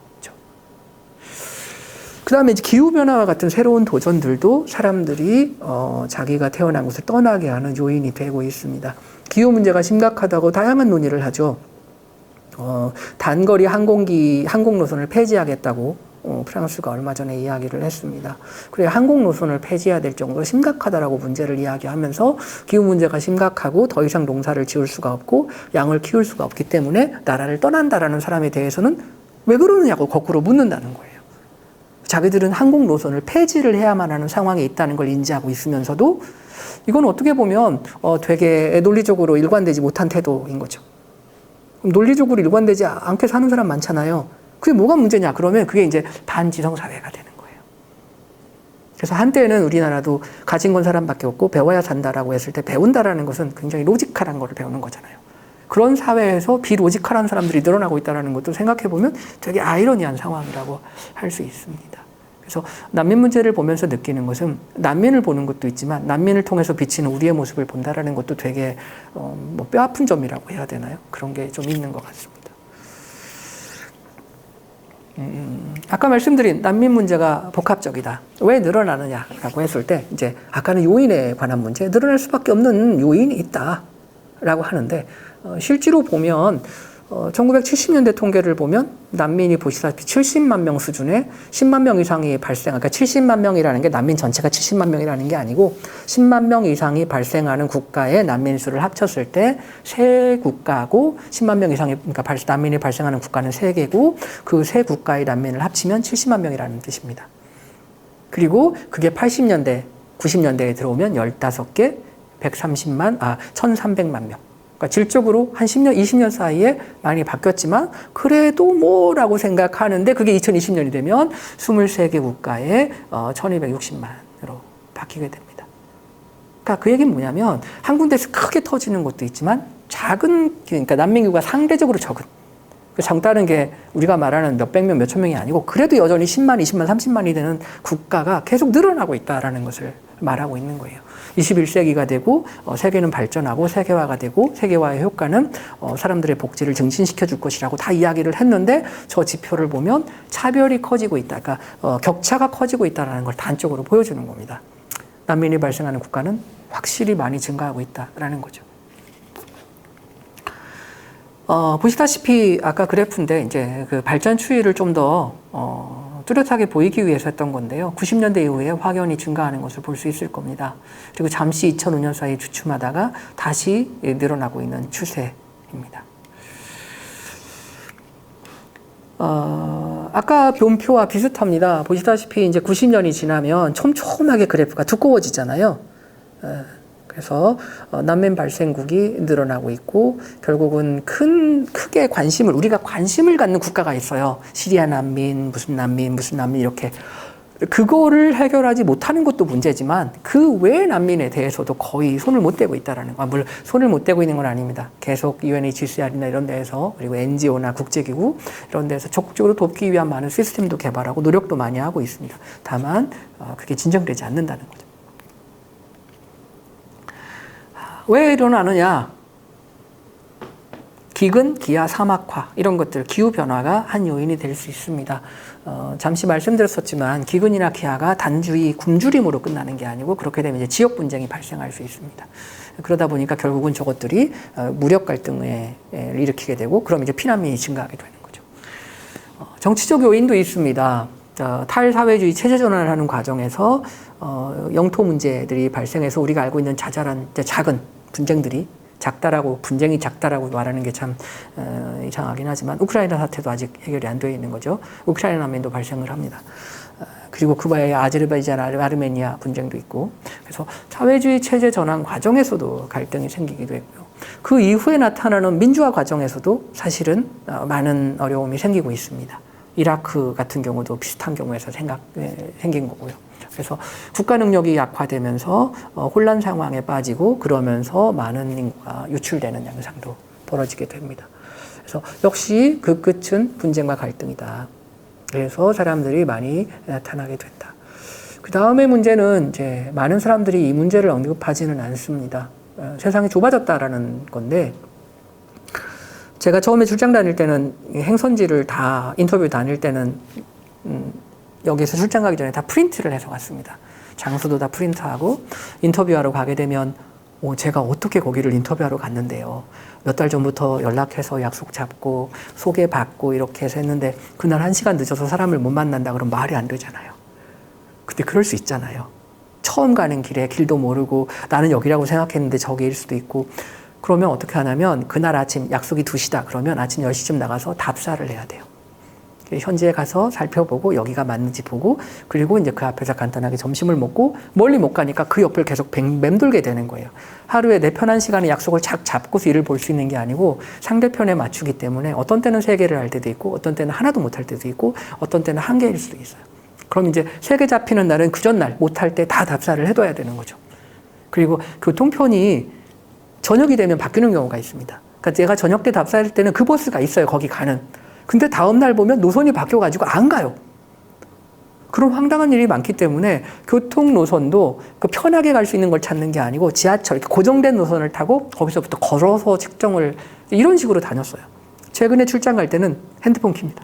그 다음에 이제 기후변화와 같은 새로운 도전들도 사람들이 자기가 태어난 곳을 떠나게 하는 요인이 되고 있습니다. 기후 문제가 심각하다고 다양한 논의를 하죠. 단거리 항공 노선을 폐지하겠다고 프랑스가 얼마 전에 이야기를 했습니다. 그래 항공 노선을 폐지해야 될 정도로 심각하다라고 문제를 이야기하면서 기후 문제가 심각하고 더 이상 농사를 지을 수가 없고 양을 키울 수가 없기 때문에 나라를 떠난다라는 사람에 대해서는 왜 그러느냐고 거꾸로 묻는다는 거예요. 자기들은 항공 노선을 폐지를 해야만 하는 상황에 있다는 걸 인지하고 있으면서도 이건 어떻게 보면 되게 논리적으로 일관되지 못한 태도인 거죠. 논리적으로 일관되지 않게 사는 사람 많잖아요. 그게 뭐가 문제냐? 그러면 그게 이제 반지성 사회가 되는 거예요. 그래서 한때는 우리나라도 가진 건 사람밖에 없고 배워야 산다라고 했을 때 배운다라는 것은 굉장히 로지컬한 거를 배우는 거잖아요. 그런 사회에서 비로지컬한 사람들이 늘어나고 있다는 것도 생각해보면 되게 아이러니한 상황이라고 할 수 있습니다. 그래서 난민 문제를 보면서 느끼는 것은 난민을 보는 것도 있지만 난민을 통해서 비치는 우리의 모습을 본다라는 것도 되게 뭐 뼈아픈 점이라고 해야 되나요? 그런 게 좀 있는 것 같습니다. 아까 말씀드린 난민 문제가 복합적이다. 왜 늘어나느냐라고 했을 때 이제 아까는 요인에 관한 문제, 늘어날 수밖에 없는 요인이 있다라고 하는데 실제로 보면 1970년대 통계를 보면 난민이 보시다시피 70만 명 수준의 10만 명 이상이 그러니까 70만 명이라는 게 난민 전체가 70만 명이라는 게 아니고 10만 명 이상이 발생하는 국가의 난민 수를 합쳤을 때 세 국가고 10만 명 이상이 그러니까 난민이 발생하는 국가는 세 개고 그 세 국가의 난민을 합치면 70만 명이라는 뜻입니다. 그리고 그게 80년대, 90년대에 들어오면 15개, 1,300만 명. 그러니까 질적으로 한 10년, 20년 사이에 많이 바뀌었지만 그래도 뭐라고 생각하는데 그게 2020년이 되면 23개 국가에 1,260만으로 바뀌게 됩니다. 그러니까 그 얘기는 뭐냐면 한 군데서 크게 터지는 것도 있지만 그러니까 난민규가 상대적으로 적은 적다는 게 우리가 말하는 몇백 명, 몇천 명이 아니고 그래도 여전히 10만, 20만, 30만이 되는 국가가 계속 늘어나고 있다는 것을 말하고 있는 거예요. 21세기가 되고 세계는 발전하고 세계화가 되고 세계화의 효과는 사람들의 복지를 증진시켜 줄 것이라고 다 이야기를 했는데 저 지표를 보면 차별이 커지고 있다. 그러니까 격차가 커지고 있다는 걸 단적으로 보여주는 겁니다. 난민이 발생하는 국가는 확실히 많이 증가하고 있다는 거죠. 보시다시피 아까 그래프인데 이제 그 발전 추이를 좀 더 뚜렷하게 보이기 위해서 했던 건데요. 90년대 이후에 확연히 증가하는 것을 볼 수 있을 겁니다. 그리고 잠시 2005년 사이 주춤하다가 다시 늘어나고 있는 추세입니다. 아까 변표와 비슷합니다. 보시다시피 이제 90년이 지나면 촘촘하게 그래프가 두꺼워지잖아요. 그래서 난민 발생국이 늘어나고 있고 결국은 크게 우리가 관심을 갖는 국가가 있어요. 시리아 난민, 무슨 난민 이렇게. 그거를 해결하지 못하는 것도 문제지만 그 외 난민에 대해서도 거의 손을 못 대고 있다라는 거. 물론 손을 못 대고 있는 건 아닙니다. 계속 UNHCR이나 이런 데에서 그리고 NGO나 국제기구 이런 데서 적극적으로 돕기 위한 많은 시스템도 개발하고 노력도 많이 하고 있습니다. 다만 그게 진정되지 않는다는 거죠. 왜 일어나느냐? 기근, 기아, 사막화 이런 것들, 기후변화가 한 요인이 될 수 있습니다. 잠시 말씀드렸었지만 기근이나 기아가 단주의 굶주림으로 끝나는 게 아니고 그렇게 되면 이제 지역 분쟁이 발생할 수 있습니다. 그러다 보니까 결국은 저것들이 무력 갈등을 일으키게 되고 그럼 이제 피난민이 증가하게 되는 거죠. 정치적 요인도 있습니다. 탈사회주의 체제 전환을 하는 과정에서 영토 문제들이 발생해서 우리가 알고 있는 자잘한 작은 분쟁들이 분쟁이 작다라고 말하는 게 참 이상하긴 하지만 우크라이나 사태도 아직 해결이 안 되어 있는 거죠. 우크라이나 난민도 발생을 합니다. 그리고 그 외에 아제르바이잔, 아르메니아 분쟁도 있고 그래서 사회주의 체제 전환 과정에서도 갈등이 생기기도 했고요. 그 이후에 나타나는 민주화 과정에서도 사실은 많은 어려움이 생기고 있습니다. 이라크 같은 경우도 비슷한 경우에서 생긴 거고요. 그래서 국가 능력이 약화되면서 혼란 상황에 빠지고 그러면서 많은 인구가 유출되는 양상도 벌어지게 됩니다. 그래서 역시 그 끝은 분쟁과 갈등이다. 그래서 사람들이 많이 나타나게 된다. 그 다음에 문제는 이제 많은 사람들이 이 문제를 언급하지는 않습니다. 세상이 좁아졌다라는 건데 제가 처음에 출장 다닐 때는 행선지를 다 인터뷰 다닐 때는 여기서 출장 가기 전에 다 프린트를 해서 갔습니다. 장소도 다 프린트하고 인터뷰하러 가게 되면 제가 어떻게 거기를 인터뷰하러 갔는데요. 몇 달 전부터 연락해서 약속 잡고 소개받고 이렇게 해서 했는데 그날 1시간 늦어서 사람을 못 만난다 그러면 말이 안 되잖아요. 근데 그럴 수 있잖아요. 처음 가는 길에 길도 모르고 나는 여기라고 생각했는데 저기일 수도 있고 그러면 어떻게 하냐면 그날 아침 약속이 2시다 그러면 아침 10시쯤 나가서 답사를 해야 돼요. 현지에 가서 살펴보고 여기가 맞는지 보고 그리고 이제 그 앞에서 간단하게 점심을 먹고 멀리 못 가니까 그 옆을 계속 맴돌게 되는 거예요. 하루에 내 편한 시간에 약속을 착 잡고서 일을 볼 수 있는 게 아니고 상대편에 맞추기 때문에 어떤 때는 3개를 할 때도 있고 어떤 때는 하나도 못 할 때도 있고 어떤 때는 1개일 수도 있어요. 그럼 이제 3개 잡히는 날은 그 전날 못 할 때 다 답사를 해둬야 되는 거죠. 그리고 교통편이 저녁이 되면 바뀌는 경우가 있습니다. 그러니까 제가 저녁 때 답사할 때는 그 버스가 있어요. 거기 가는. 근데 다음 날 보면 노선이 바뀌어가지고 안 가요. 그런 황당한 일이 많기 때문에 교통 노선도 그 편하게 갈 수 있는 걸 찾는 게 아니고 지하철, 고정된 노선을 타고 거기서부터 걸어서 측정을 이런 식으로 다녔어요. 최근에 출장 갈 때는 핸드폰 킵니다.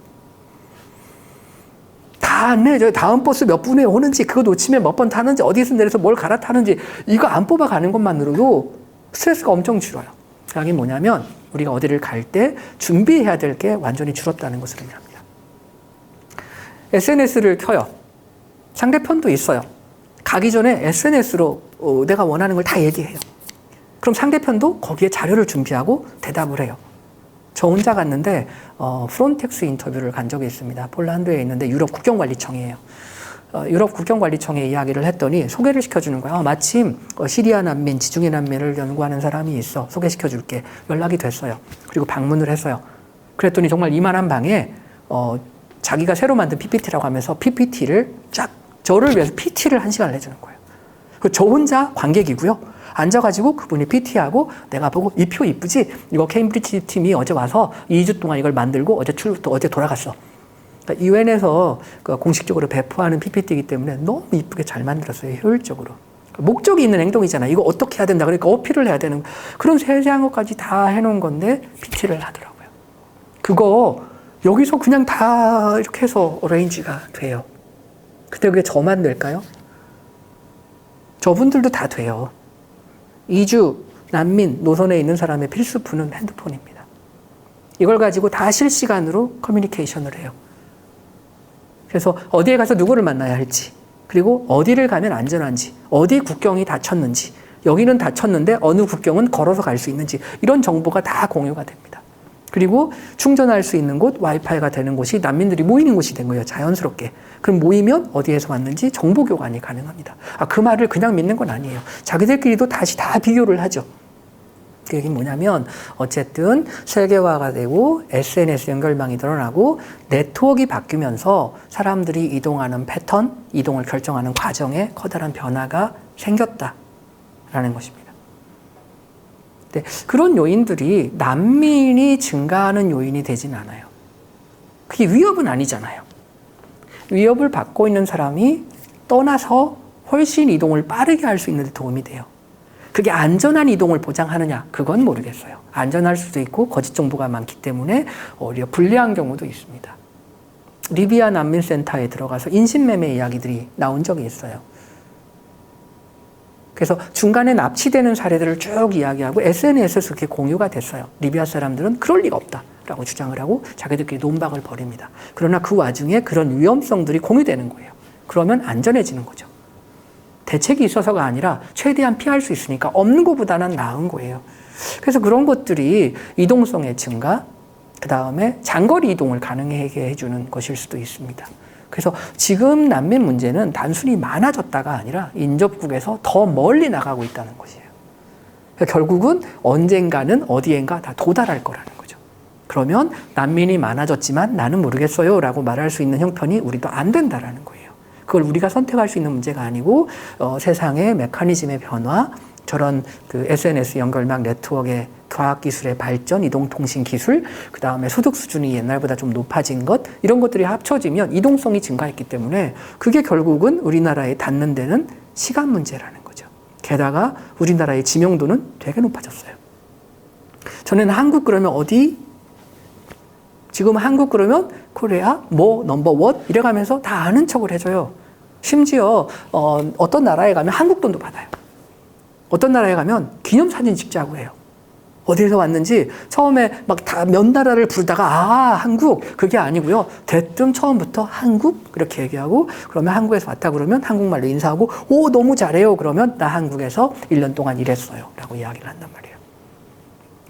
다 안내해줘요. 다음 버스 몇 분에 오는지, 그거 놓치면 몇 번 타는지, 어디서 내려서 뭘 갈아타는지, 이거 안 뽑아가는 것만으로도 스트레스가 엄청 줄어요. 이게 뭐냐면 우리가 어디를 갈 때 준비해야 될 게 완전히 줄었다는 것을 의미합니다. SNS를 켜요. 상대편도 있어요. 가기 전에 SNS로 내가 원하는 걸 다 얘기해요. 그럼 상대편도 거기에 자료를 준비하고 대답을 해요. 저 혼자 갔는데 프론텍스 인터뷰를 간 적이 있습니다. 폴란드에 있는데 유럽 국경관리청이에요. 유럽 국경관리청에 이야기를 했더니 소개를 시켜주는 거야. 마침 시리아 난민, 지중해 난민을 연구하는 사람이 있어. 소개시켜줄게. 연락이 됐어요. 그리고 방문을 했어요. 그랬더니 정말 이만한 방에 자기가 새로 만든 PPT라고 하면서 PPT를 쫙 저를 위해서 PT를 1시간을 해주는 거예요. 저 혼자 관객이고요. 앉아가지고 그분이 PT하고 내가 보고 이 표 이쁘지? 이거 케임브리지 팀이 어제 와서 2주 동안 이걸 만들고 어제 돌아갔어. 그러니까 유엔에서 공식적으로 배포하는 PPT이기 때문에 너무 이쁘게 잘 만들었어요. 효율적으로. 목적이 있는 행동이잖아요. 이거 어떻게 해야 된다. 그러니까 어필을 해야 되는 그런 세세한 것까지 다 해놓은 건데 PT를 하더라고요. 그거 여기서 그냥 다 이렇게 해서 어레인지가 돼요. 근데 그게 저만 될까요? 저분들도 다 돼요. 이주, 난민, 노선에 있는 사람의 필수품은 핸드폰입니다. 이걸 가지고 다 실시간으로 커뮤니케이션을 해요. 그래서 어디에 가서 누구를 만나야 할지, 그리고 어디를 가면 안전한지, 어디 국경이 닫혔는지, 여기는 닫혔는데 어느 국경은 걸어서 갈 수 있는지 이런 정보가 다 공유가 됩니다. 그리고 충전할 수 있는 곳, 와이파이가 되는 곳이 난민들이 모이는 곳이 된 거예요. 자연스럽게. 그럼 모이면 어디에서 왔는지 정보 교환이 가능합니다. 그 말을 그냥 믿는 건 아니에요. 자기들끼리도 다시 다 비교를 하죠. 그 얘기는 뭐냐면 어쨌든 세계화가 되고 SNS 연결망이 늘어나고 네트워크가 바뀌면서 사람들이 이동하는 패턴, 이동을 결정하는 과정에 커다란 변화가 생겼다라는 것입니다. 네, 그런 요인들이 난민이 증가하는 요인이 되진 않아요. 그게 위협은 아니잖아요. 위협을 받고 있는 사람이 떠나서 훨씬 이동을 빠르게 할 수 있는 데 도움이 돼요. 그게 안전한 이동을 보장하느냐? 그건 모르겠어요. 안전할 수도 있고 거짓 정보가 많기 때문에 오히려 불리한 경우도 있습니다. 리비아 난민센터에 들어가서 인신매매 이야기들이 나온 적이 있어요. 그래서 중간에 납치되는 사례들을 쭉 이야기하고 SNS에서 그렇게 공유가 됐어요. 리비아 사람들은 그럴 리가 없다라고 주장을 하고 자기들끼리 논박을 벌입니다. 그러나 그 와중에 그런 위험성들이 공유되는 거예요. 그러면 안전해지는 거죠. 대책이 있어서가 아니라 최대한 피할 수 있으니까 없는 것보다는 나은 거예요. 그래서 그런 것들이 이동성의 증가, 그 다음에 장거리 이동을 가능하게 해주는 것일 수도 있습니다. 그래서 지금 난민 문제는 단순히 많아졌다가 아니라 인접국에서 더 멀리 나가고 있다는 것이에요. 그러니까 결국은 언젠가는 어디엔가 다 도달할 거라는 거죠. 그러면 난민이 많아졌지만 나는 모르겠어요 라고 말할 수 있는 형편이 우리도 안 된다라는 거예요. 그걸 우리가 선택할 수 있는 문제가 아니고 세상의 메커니즘의 변화, 저런 그 SNS 연결망 네트워크의 과학기술의 발전, 이동통신 기술, 그 다음에 소득 수준이 옛날보다 좀 높아진 것, 이런 것들이 합쳐지면 이동성이 증가했기 때문에 그게 결국은 우리나라에 닿는 데는 시간 문제라는 거죠. 게다가 우리나라의 지명도는 되게 높아졌어요. 전에는 한국 그러면 어디? 지금 한국 그러면 코리아, 뭐, 넘버원 이래가면서 다 아는 척을 해줘요. 심지어 어떤 나라에 가면 한국 돈도 받아요. 어떤 나라에 가면 기념사진 찍자고 해요. 어디에서 왔는지 처음에 막 다 몇 나라를 부르다가 한국 그게 아니고요. 대뜸 처음부터 한국 그렇게 얘기하고 그러면 한국에서 왔다 그러면 한국말로 인사하고 오 너무 잘해요. 그러면 나 한국에서 1년 동안 일했어요. 라고 이야기를 한단 말이에요.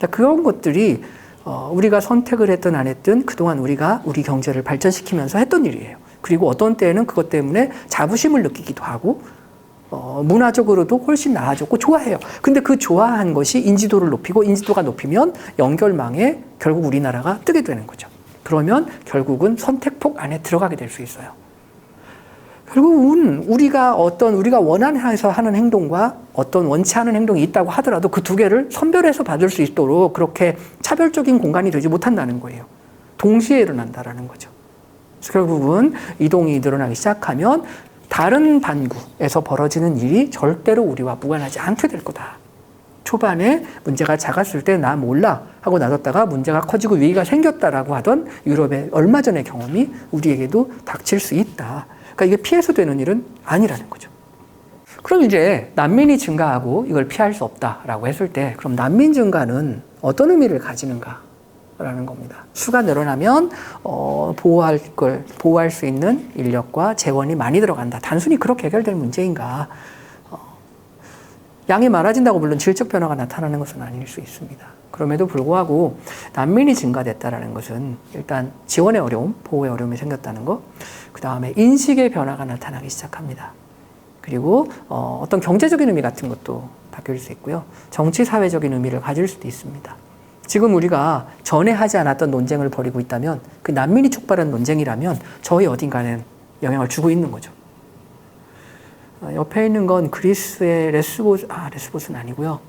그런 것들이 우리가 선택을 했든 안 했든 그동안 우리가 우리 경제를 발전시키면서 했던 일이에요. 그리고 어떤 때에는 그것 때문에 자부심을 느끼기도 하고 문화적으로도 훨씬 나아졌고 좋아해요. 근데 그 좋아한 것이 인지도를 높이고 인지도가 높이면 연결망에 결국 우리나라가 뜨게 되는 거죠. 그러면 결국은 선택폭 안에 들어가게 될 수 있어요. 결국은 우리가 원하면서 하는 행동과 어떤 원치 않은 행동이 있다고 하더라도 그 두 개를 선별해서 받을 수 있도록 그렇게 차별적인 공간이 되지 못한다는 거예요. 동시에 일어난다라는 거죠. 그래서 결국은 이동이 늘어나기 시작하면 다른 반구에서 벌어지는 일이 절대로 우리와 무관하지 않게 될 거다. 초반에 문제가 작았을 때 나 몰라 하고 놔뒀다가 문제가 커지고 위기가 생겼다라고 하던 유럽의 얼마 전의 경험이 우리에게도 닥칠 수 있다. 그러니까 이게 피해서 되는 일은 아니라는 거죠. 그럼 이제 난민이 증가하고 이걸 피할 수 없다라고 했을 때 그럼 난민 증가는 어떤 의미를 가지는가라는 겁니다. 수가 늘어나면 보호할 수 있는 인력과 재원이 많이 들어간다. 단순히 그렇게 해결될 문제인가? 양이 많아진다고 물론 질적 변화가 나타나는 것은 아닐 수 있습니다. 그럼에도 불구하고 난민이 증가됐다는 것은 일단 지원의 어려움, 보호의 어려움이 생겼다는 것, 그 다음에 인식의 변화가 나타나기 시작합니다. 그리고 어떤 경제적인 의미 같은 것도 바뀔 수 있고요. 정치, 사회적인 의미를 가질 수도 있습니다. 지금 우리가 전에 하지 않았던 논쟁을 벌이고 있다면 그 난민이 촉발한 논쟁이라면 저희 어딘가는 영향을 주고 있는 거죠. 옆에 있는 건 그리스의 레스보스는 아니고요.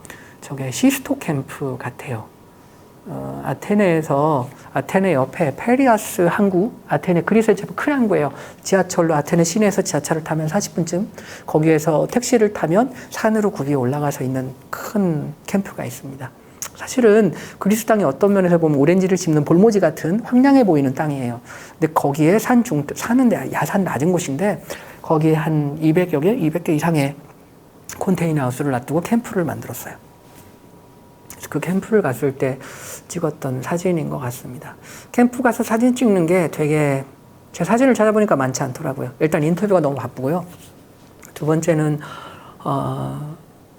저게 시스토 캠프 같아요. 아테네 옆에 페리아스 항구, 아테네 그리스의 제법 큰 항구예요. 지하철로 아테네 시내에서 지하철을 타면 40분쯤, 거기에서 택시를 타면 산으로 굽이 올라가서 있는 큰 캠프가 있습니다. 사실은 그리스 땅이 어떤 면에서 보면 오렌지를 심는 볼모지 같은 황량해 보이는 땅이에요. 근데 거기에 사는 야산 낮은 곳인데 거기에 한 200개 이상의 컨테이너 하우스를 놔두고 캠프를 만들었어요. 그 캠프를 갔을 때 찍었던 사진인 것 같습니다. 캠프 가서 사진 찍는 게 되게 제 사진을 찾아보니까 많지 않더라고요. 일단 인터뷰가 너무 바쁘고요. 두 번째는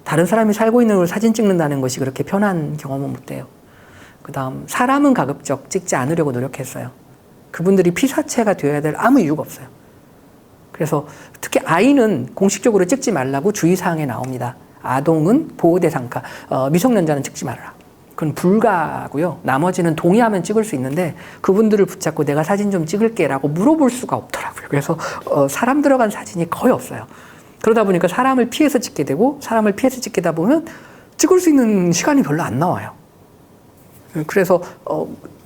다른 사람이 살고 있는 걸 사진 찍는다는 것이 그렇게 편한 경험은 못 돼요. 그 다음 사람은 가급적 찍지 않으려고 노력했어요. 그분들이 피사체가 되어야 될 아무 이유가 없어요. 그래서 특히 아이는 공식적으로 찍지 말라고 주의사항에 나옵니다. 아동은 보호대상가, 미성년자는 찍지 말아라. 그건 불가고요. 나머지는 동의하면 찍을 수 있는데 그분들을 붙잡고 내가 사진 좀 찍을게 라고 물어볼 수가 없더라고요. 그래서 사람 들어간 사진이 거의 없어요. 그러다 보니까 사람을 피해서 찍게 되고 사람을 피해서 찍다 보면 찍을 수 있는 시간이 별로 안 나와요. 그래서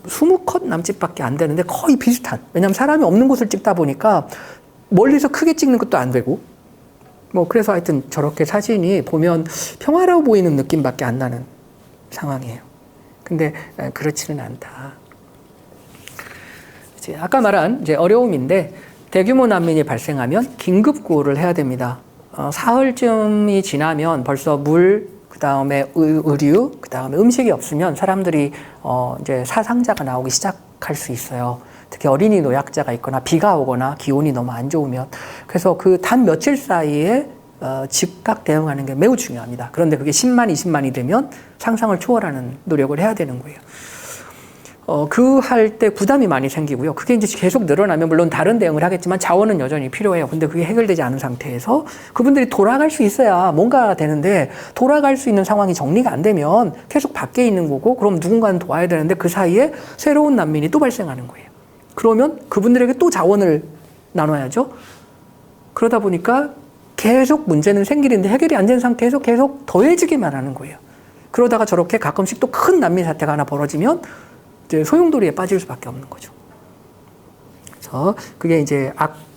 20컷 남짓밖에 안 되는데 거의 비슷한. 왜냐하면 사람이 없는 곳을 찍다 보니까 멀리서 크게 찍는 것도 안 되고 그래서 하여튼 저렇게 사진이 보면 평화로워 보이는 느낌밖에 안 나는 상황이에요. 근데 그렇지는 않다. 이제 아까 말한 이제 어려움인데 대규모 난민이 발생하면 긴급 구호를 해야 됩니다. 사흘쯤이 지나면 벌써 물, 그 다음에 의류, 그 다음에 음식이 없으면 사람들이 이제 사상자가 나오기 시작할 수 있어요. 특히 어린이 노약자가 있거나 비가 오거나 기온이 너무 안 좋으면. 그래서 그 단 며칠 사이에 즉각 대응하는 게 매우 중요합니다. 그런데 그게 10만, 20만이 되면 상상을 초월하는 노력을 해야 되는 거예요. 그 할 때 부담이 많이 생기고요. 그게 이제 계속 늘어나면 물론 다른 대응을 하겠지만 자원은 여전히 필요해요. 근데 그게 해결되지 않은 상태에서 그분들이 돌아갈 수 있어야 뭔가 되는데 돌아갈 수 있는 상황이 정리가 안 되면 계속 밖에 있는 거고 그럼 누군가는 도와야 되는데 그 사이에 새로운 난민이 또 발생하는 거예요. 그러면 그분들에게 또 자원을 나눠야죠. 그러다 보니까 계속 문제는 생기는데 해결이 안 된 상태에서 계속 더해지기만 하는 거예요. 그러다가 저렇게 가끔씩 또 큰 난민 사태가 하나 벌어지면 이제 소용돌이에 빠질 수밖에 없는 거죠. 그래서 그게 이제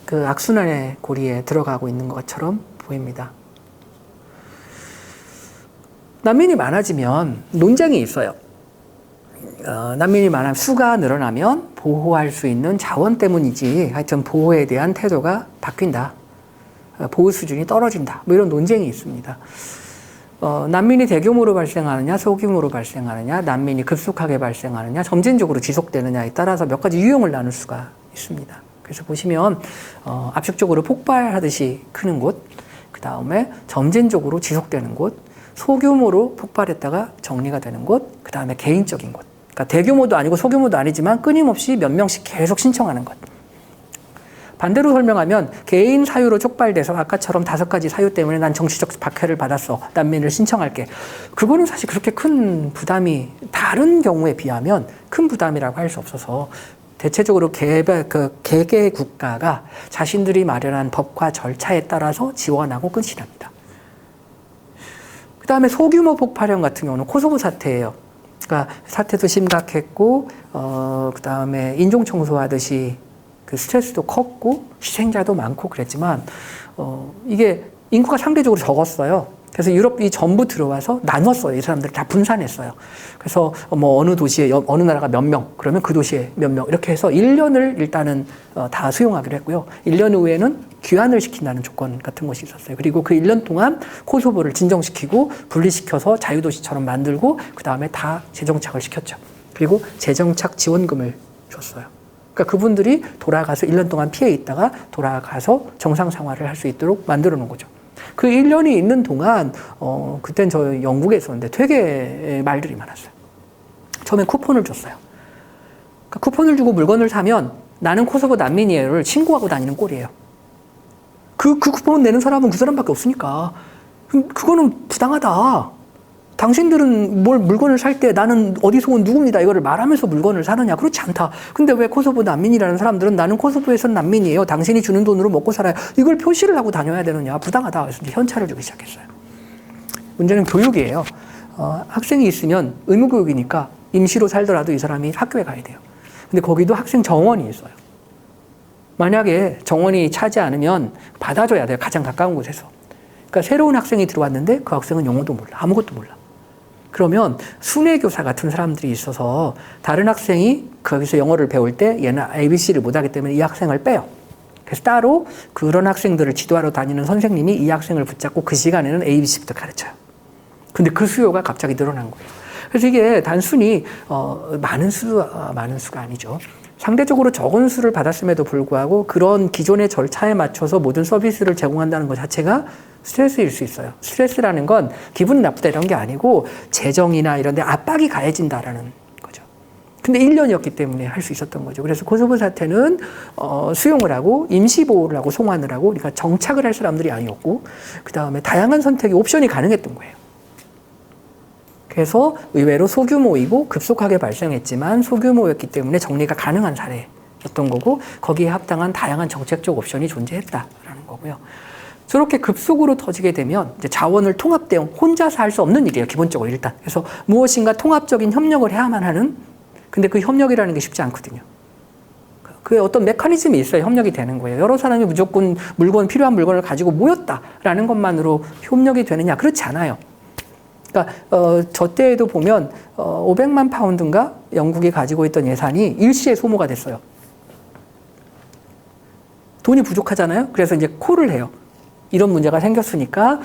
악순환의 고리에 들어가고 있는 것처럼 보입니다. 난민이 많아지면 논쟁이 있어요. 난민이 많아 수가 늘어나면 보호할 수 있는 자원 때문이지 하여튼 보호에 대한 태도가 바뀐다. 보호 수준이 떨어진다. 이런 논쟁이 있습니다. 난민이 대규모로 발생하느냐 소규모로 발생하느냐 난민이 급속하게 발생하느냐 점진적으로 지속되느냐에 따라서 몇 가지 유형을 나눌 수가 있습니다. 그래서 보시면 압축적으로 폭발하듯이 크는 곳, 그 다음에 점진적으로 지속되는 곳, 소규모로 폭발했다가 정리가 되는 곳, 그 다음에 개인적인 곳 그러니까 대규모도 아니고 소규모도 아니지만 끊임없이 몇 명씩 계속 신청하는 것. 반대로 설명하면 개인 사유로 촉발돼서 아까처럼 5가지 사유 때문에 난 정치적 박해를 받았어. 난민을 신청할게. 그거는 사실 그렇게 큰 부담이 다른 경우에 비하면 큰 부담이라고 할 수 없어서 대체적으로 개개 국가가 자신들이 마련한 법과 절차에 따라서 지원하고 끝이 납니다. 그 다음에 소규모 폭발형 같은 경우는 코소보 사태예요. 그러니까 사태도 심각했고, 그 다음에 인종 청소하듯이 그 스트레스도 컸고 희생자도 많고 그랬지만 이게 인구가 상대적으로 적었어요. 그래서 유럽이 전부 들어와서 나눴어요. 이 사람들을 다 분산했어요. 그래서 뭐 어느 도시에 어느 나라가 몇 명, 그러면 그 도시에 몇 명 이렇게 해서 1년을 일단은 다 수용하기로 했고요. 1년 후에는 귀환을 시킨다는 조건 같은 것이 있었어요. 그리고 그 1년 동안 코소보를 진정시키고 분리시켜서 자유도시처럼 만들고 그 다음에 다 재정착을 시켰죠. 그리고 재정착 지원금을 줬어요. 그러니까 그분들이 돌아가서 1년 동안 피해 있다가 돌아가서 정상 생활을 할 수 있도록 만들어 놓은 거죠. 그 1년이 있는 동안 그땐 저 영국에 있었는데 되게 말들이 많았어요. 처음엔 쿠폰을 줬어요. 그러니까 쿠폰을 주고 물건을 사면 나는 코소보 난민이에요를 신고하고 다니는 꼴이에요. 그 쿠폰 내는 사람은 그 사람밖에 없으니까 그거는 부당하다. 당신들은 물건을 살 때 나는 어디서 온 누구입니다. 이거를 말하면서 물건을 사느냐. 그렇지 않다. 근데 왜 코소보 난민이라는 사람들은 나는 코소보에선 난민이에요. 당신이 주는 돈으로 먹고 살아요. 이걸 표시를 하고 다녀야 되느냐. 부당하다. 그래서 이제 현찰을 주기 시작했어요. 문제는 교육이에요. 학생이 있으면 의무교육이니까 임시로 살더라도 이 사람이 학교에 가야 돼요. 근데 거기도 학생 정원이 있어요. 만약에 정원이 차지 않으면 받아줘야 돼요. 가장 가까운 곳에서. 그러니까 새로운 학생이 들어왔는데 그 학생은 영어도 몰라. 아무것도 몰라. 그러면 순회교사 같은 사람들이 있어서 다른 학생이 거기서 영어를 배울 때 얘는 ABC를 못하기 때문에 이 학생을 빼요. 그래서 따로 그런 학생들을 지도하러 다니는 선생님이 이 학생을 붙잡고 그 시간에는 ABC부터 가르쳐요. 근데 그 수요가 갑자기 늘어난 거예요. 그래서 이게 단순히 많은 수가 아니죠. 상대적으로 적은 수를 받았음에도 불구하고 그런 기존의 절차에 맞춰서 모든 서비스를 제공한다는 것 자체가 스트레스일 수 있어요. 스트레스라는 건 기분 나쁘다 이런 게 아니고 재정이나 이런 데 압박이 가해진다라는 거죠. 근데 1년이었기 때문에 할 수 있었던 거죠. 그래서 코소보 사태는 수용을 하고 임시보호를 하고 송환을 하고 그러니까 정착을 할 사람들이 아니었고 그 다음에 다양한 선택의 옵션이 가능했던 거예요. 그래서 의외로 소규모이고 급속하게 발생했지만 소규모였기 때문에 정리가 가능한 사례였던 거고 거기에 합당한 다양한 정책적 옵션이 존재했다라는 거고요. 저렇게 급속으로 터지게 되면 이제 자원을 통합 대응, 혼자서 할 수 없는 일이에요. 기본적으로 일단. 그래서 무엇인가 통합적인 협력을 해야만 하는. 근데 그 협력이라는 게 쉽지 않거든요. 그게 어떤 메커니즘이 있어야 협력이 되는 거예요. 여러 사람이 무조건 필요한 물건을 가지고 모였다라는 것만으로 협력이 되느냐? 그렇지 않아요. 그러니까 저 때에도 보면 500만 파운드인가 영국이 가지고 있던 예산이 일시에 소모가 됐어요. 돈이 부족하잖아요. 그래서 이제 콜을 해요. 이런 문제가 생겼으니까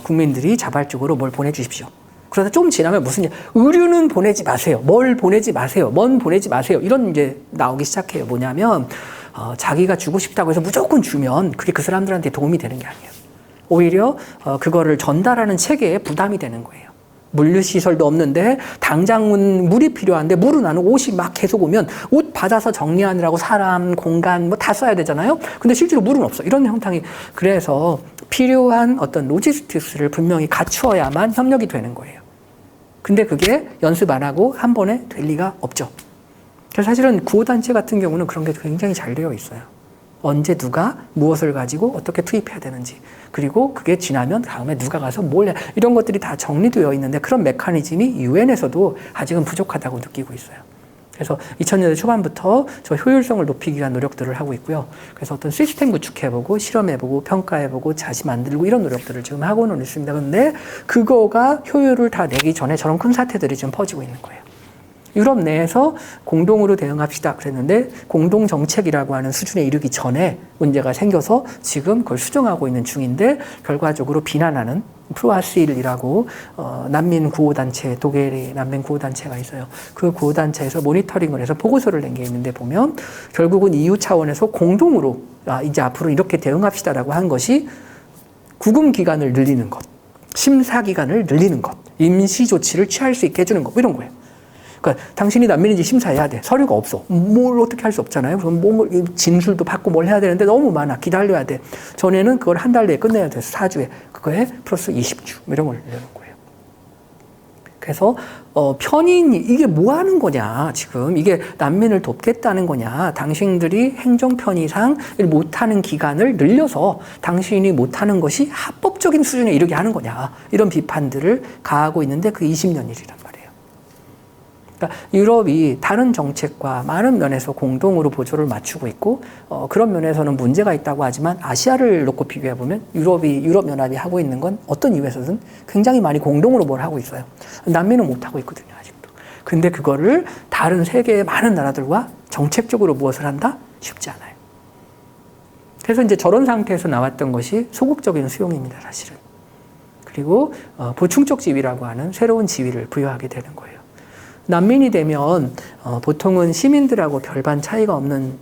국민들이 자발적으로 뭘 보내주십시오. 그러다 좀 지나면 의류는 보내지 마세요. 뭘 보내지 마세요. 뭔 보내지 마세요. 이런 이제 나오기 시작해요. 뭐냐면 자기가 주고 싶다고 해서 무조건 주면 그게 그 사람들한테 도움이 되는 게 아니에요. 오히려 그거를 전달하는 체계에 부담이 되는 거예요. 물류시설도 없는데 당장은 물이 필요한데 물은 안 오고 옷이 막 계속 오면 옷 받아서 정리하느라고 사람, 공간 뭐 다 써야 되잖아요. 근데 실제로 물은 없어. 이런 형상이 그래서 필요한 어떤 로지스틱스를 분명히 갖추어야만 협력이 되는 거예요. 근데 그게 연습 안 하고 한 번에 될 리가 없죠. 그래서 사실은 구호단체 같은 경우는 그런 게 굉장히 잘 되어 있어요. 언제 누가 무엇을 가지고 어떻게 투입해야 되는지 그리고 그게 지나면 다음에 누가 가서 뭘 해 이런 것들이 다 정리되어 있는데 그런 메커니즘이 유엔에서도 아직은 부족하다고 느끼고 있어요. 그래서 2000년대 초반부터 저 효율성을 높이기 위한 노력들을 하고 있고요. 그래서 어떤 시스템 구축해보고 실험해보고 평가해보고 다시 만들고 이런 노력들을 지금 하고는 있습니다. 그런데 그거가 효율을 다 내기 전에 저런 큰 사태들이 지금 퍼지고 있는 거예요. 유럽 내에서 공동으로 대응합시다 그랬는데 공동정책이라고 하는 수준에 이르기 전에 문제가 생겨서 지금 그걸 수정하고 있는 중인데 결과적으로 비난하는 프로아실이라고 난민 구호단체, 독일의 난민 구호단체가 있어요. 그 구호단체에서 모니터링을 해서 보고서를 낸 게 있는데 보면 결국은 EU 차원에서 공동으로 이제 앞으로 이렇게 대응합시다라고 한 것이 구금 기간을 늘리는 것, 심사 기간을 늘리는 것, 임시 조치를 취할 수 있게 해주는 것 이런 거예요. 그러니까 당신이 난민인지 심사해야 돼. 서류가 없어. 뭘 어떻게 할 수 없잖아요. 그럼 진술도 받고 뭘 해야 되는데 너무 많아. 기다려야 돼. 전에는 그걸 한 달 내에 끝내야 돼서 4주에. 그거에 플러스 20주. 이런 걸 내는 거예요. 그래서 편인이 이게 뭐 하는 거냐 지금 이게 난민을 돕겠다는 거냐 당신들이 행정편의상 못하는 기간을 늘려서 당신이 못하는 것이 합법적인 수준에 이르게 하는 거냐 이런 비판들을 가하고 있는데 그 20년 일이란 말이에요. 그러니까 유럽이 다른 정책과 많은 면에서 공동으로 보조를 맞추고 있고 그런 면에서는 문제가 있다고 하지만 아시아를 놓고 비교해 보면 유럽연합이 하고 있는 건 어떤 이유에서든 굉장히 많이 공동으로 뭘 하고 있어요. 난민은 못 하고 있거든요 아직도. 근데 그거를 다른 세계의 많은 나라들과 정책적으로 무엇을 한다? 쉽지 않아요. 그래서 이제 저런 상태에서 나왔던 것이 소극적인 수용입니다 사실은. 그리고 보충적 지위라고 하는 새로운 지위를 부여하게 되는 거예요. 난민이 되면 보통은 시민들하고 별반 차이가 없는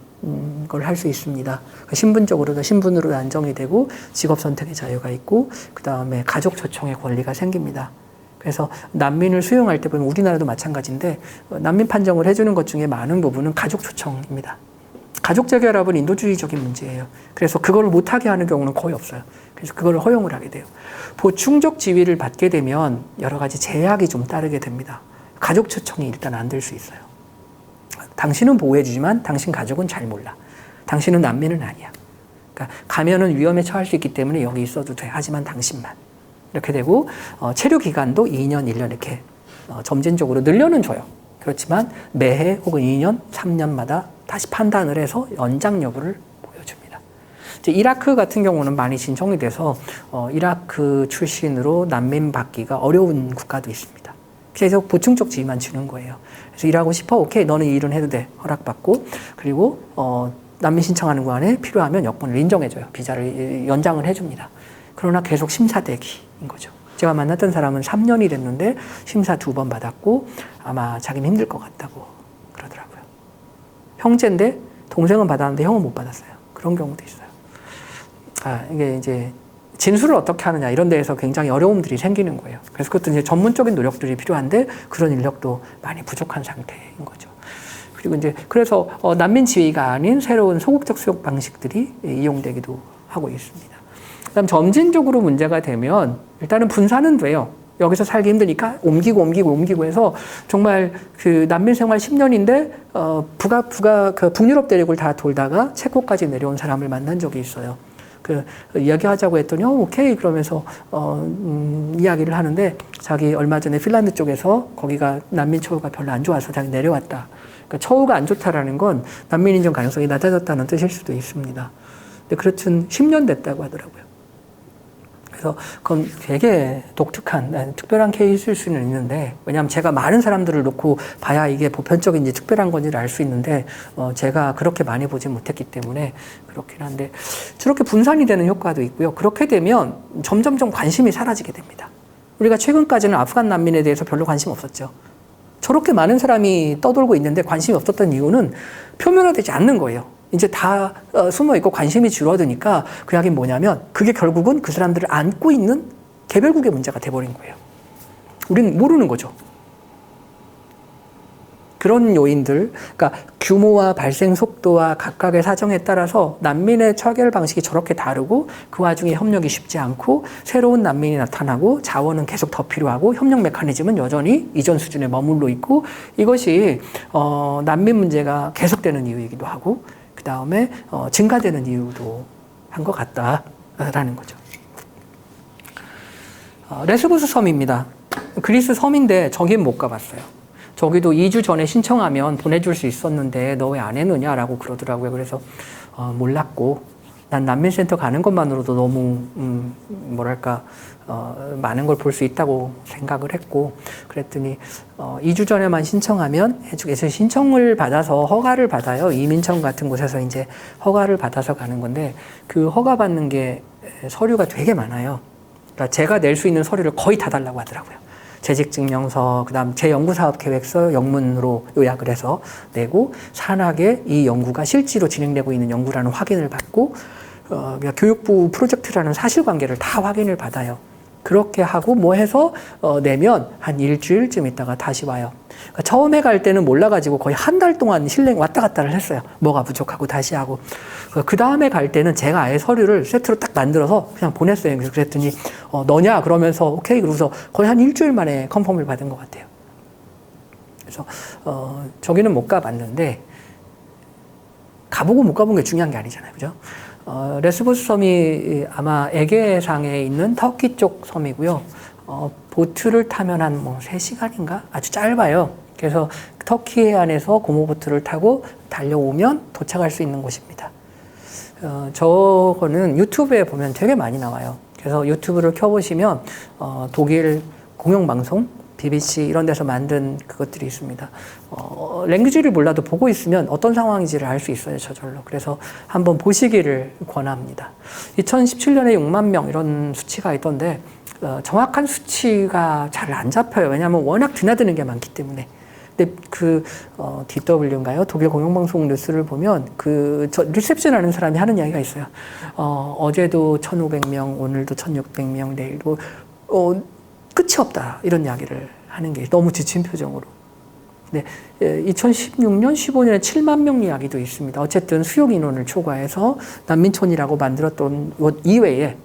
걸 할 수 있습니다. 신분적으로도 신분으로 안정이 되고 직업 선택의 자유가 있고 그 다음에 가족 초청의 권리가 생깁니다. 그래서 난민을 수용할 때 보면 우리나라도 마찬가지인데 난민 판정을 해주는 것 중에 많은 부분은 가족 초청입니다. 가족 재결합은 인도주의적인 문제예요. 그래서 그걸 못하게 하는 경우는 거의 없어요. 그래서 그걸 허용을 하게 돼요. 보충적 지위를 받게 되면 여러 가지 제약이 좀 따르게 됩니다. 가족 초청이 일단 안 될 수 있어요. 당신은 보호해주지만 당신 가족은 잘 몰라. 당신은 난민은 아니야. 그러니까 가면은 위험에 처할 수 있기 때문에 여기 있어도 돼. 하지만 당신만. 이렇게 되고 체류 기간도 2년, 1년 이렇게 점진적으로 늘려는 줘요. 그렇지만 매해 혹은 2년, 3년마다 다시 판단을 해서 연장 여부를 보여줍니다. 이제 이라크 같은 경우는 많이 진정이 돼서 이라크 출신으로 난민 받기가 어려운 국가도 있습니다. 계속 보충적 지위만 주는 거예요. 그래서 일하고 싶어? 오케이, 너는 이 일은 해도 돼. 허락받고. 그리고 난민 신청하는 거 안에 필요하면 여권을 인정해줘요. 비자를 연장을 해줍니다. 그러나 계속 심사 대기인 거죠. 제가 만났던 사람은 3년이 됐는데 심사 2번 받았고 아마 자기는 힘들 것 같다고 그러더라고요. 형제인데 동생은 받았는데 형은 못 받았어요. 그런 경우도 있어요. 이게 이제 진술을 어떻게 하느냐 이런 데에서 굉장히 어려움들이 생기는 거예요. 그래서 그것도 이제 전문적인 노력들이 필요한데 그런 인력도 많이 부족한 상태인 거죠. 그리고 이제 그래서 난민 지위가 아닌 새로운 소극적 수용 방식들이 이용되기도 하고 있습니다. 그다음 점진적으로 문제가 되면 일단은 분산은 돼요. 여기서 살기 힘드니까 옮기고 해서 정말 그 난민 생활 10년인데 그 북유럽 대륙을 다 돌다가 체코까지 내려온 사람을 만난 적이 있어요. 이야기하자고 했더니 오케이 그러면서 이야기를 하는데 자기 얼마 전에 핀란드 쪽에서 거기가 난민 처우가 별로 안 좋아서 자기 내려왔다. 그러니까 처우가 안 좋다라는 건 난민 인정 가능성이 낮아졌다는 뜻일 수도 있습니다. 근데 그렇든 10년 됐다고 하더라고요. 그래서 그건 되게 독특한, 특별한 케이스일 수는 있는데, 왜냐하면 제가 많은 사람들을 놓고 봐야 이게 보편적인지 특별한 건지를 알 수 있는데, 제가 그렇게 많이 보지 못했기 때문에 그렇긴 한데, 저렇게 분산이 되는 효과도 있고요. 그렇게 되면 점점점 관심이 사라지게 됩니다. 우리가 최근까지는 아프간 난민에 대해서 별로 관심 없었죠. 저렇게 많은 사람이 떠돌고 있는데 관심이 없었던 이유는 표면화되지 않는 거예요. 이제 다 숨어있고 관심이 줄어드니까 그 이야기는 뭐냐면 그게 결국은 그 사람들을 안고 있는 개별국의 문제가 돼버린 거예요. 우리는 모르는 거죠. 그런 요인들, 그러니까 규모와 발생 속도와 각각의 사정에 따라서 난민의 처결 방식이 저렇게 다르고 그 와중에 협력이 쉽지 않고 새로운 난민이 나타나고 자원은 계속 더 필요하고 협력 메커니즘은 여전히 이전 수준에 머물러 있고 이것이 난민 문제가 계속되는 이유이기도 하고 그 다음에 증가되는 이유도 한 것 같다라는 거죠. 레스보스 섬입니다. 그리스 섬인데 저긴 못 가봤어요. 저기도 2주 전에 신청하면 보내줄 수 있었는데 너 왜 안 했느냐라고 그러더라고요. 그래서 몰랐고 난 난민센터 가는 것만으로도 너무 뭐랄까 많은 걸 볼 수 있다고 생각을 했고 그랬더니 2주 전에만 신청하면 해주겠어요. 신청을 받아서 허가를 받아요. 이민청 같은 곳에서 이제 허가를 받아서 가는 건데 그 허가 받는 게 서류가 되게 많아요. 그러니까 제가 낼 수 있는 서류를 거의 다 달라고 하더라고요. 재직증명서, 그 다음 제 연구사업계획서 영문으로 요약을 해서 내고 산하게 이 연구가 실제로 진행되고 있는 연구라는 확인을 받고 교육부 프로젝트라는 사실관계를 다 확인을 받아요. 그렇게 하고 뭐 해서 내면 한 일주일쯤 있다가 다시 와요. 그러니까 처음에 갈 때는 몰라가지고 거의 한 달 동안 실행 왔다 갔다를 했어요. 뭐가 부족하고 다시 하고. 그 다음에 갈 때는 제가 아예 서류를 세트로 딱 만들어서 그냥 보냈어요. 그랬더니 너냐 그러면서 오케이 그러고서 거의 한 일주일 만에 컨펌을 받은 것 같아요. 그래서 저기는 못 가봤는데 가보고 못 가본 게 중요한 게 아니잖아요, 그죠? 레스보스 섬이 아마 에게해상에 있는 터키 쪽 섬이고요. 보트를 타면 한 뭐 3시간인가? 아주 짧아요. 그래서 터키 해안에서 고무보트를 타고 달려오면 도착할 수 있는 곳입니다. 저거는 유튜브에 보면 되게 많이 나와요. 그래서 유튜브를 켜보시면 독일 공영방송, BBC 이런 데서 만든 그것들이 있습니다. 랭귀지를 몰라도 보고 있으면 어떤 상황인지를 알 수 있어요, 저절로. 그래서 한번 보시기를 권합니다. 2017년에 6만 명 이런 수치가 있던데 정확한 수치가 잘 안 잡혀요. 왜냐하면 워낙 드나드는 게 많기 때문에. 근데 DW인가요? 독일 공영방송 뉴스를 보면 리셉션 하는 사람이 하는 이야기가 있어요. 어제도 1,500명, 오늘도 1,600명, 내일도 끝이 없다. 이런 이야기를 하는 게 너무 지친 표정으로. 네, 2016년, 15년에 7만 명 이야기도 있습니다. 어쨌든 수용 인원을 초과해서 난민촌이라고 만들었던 것 이외에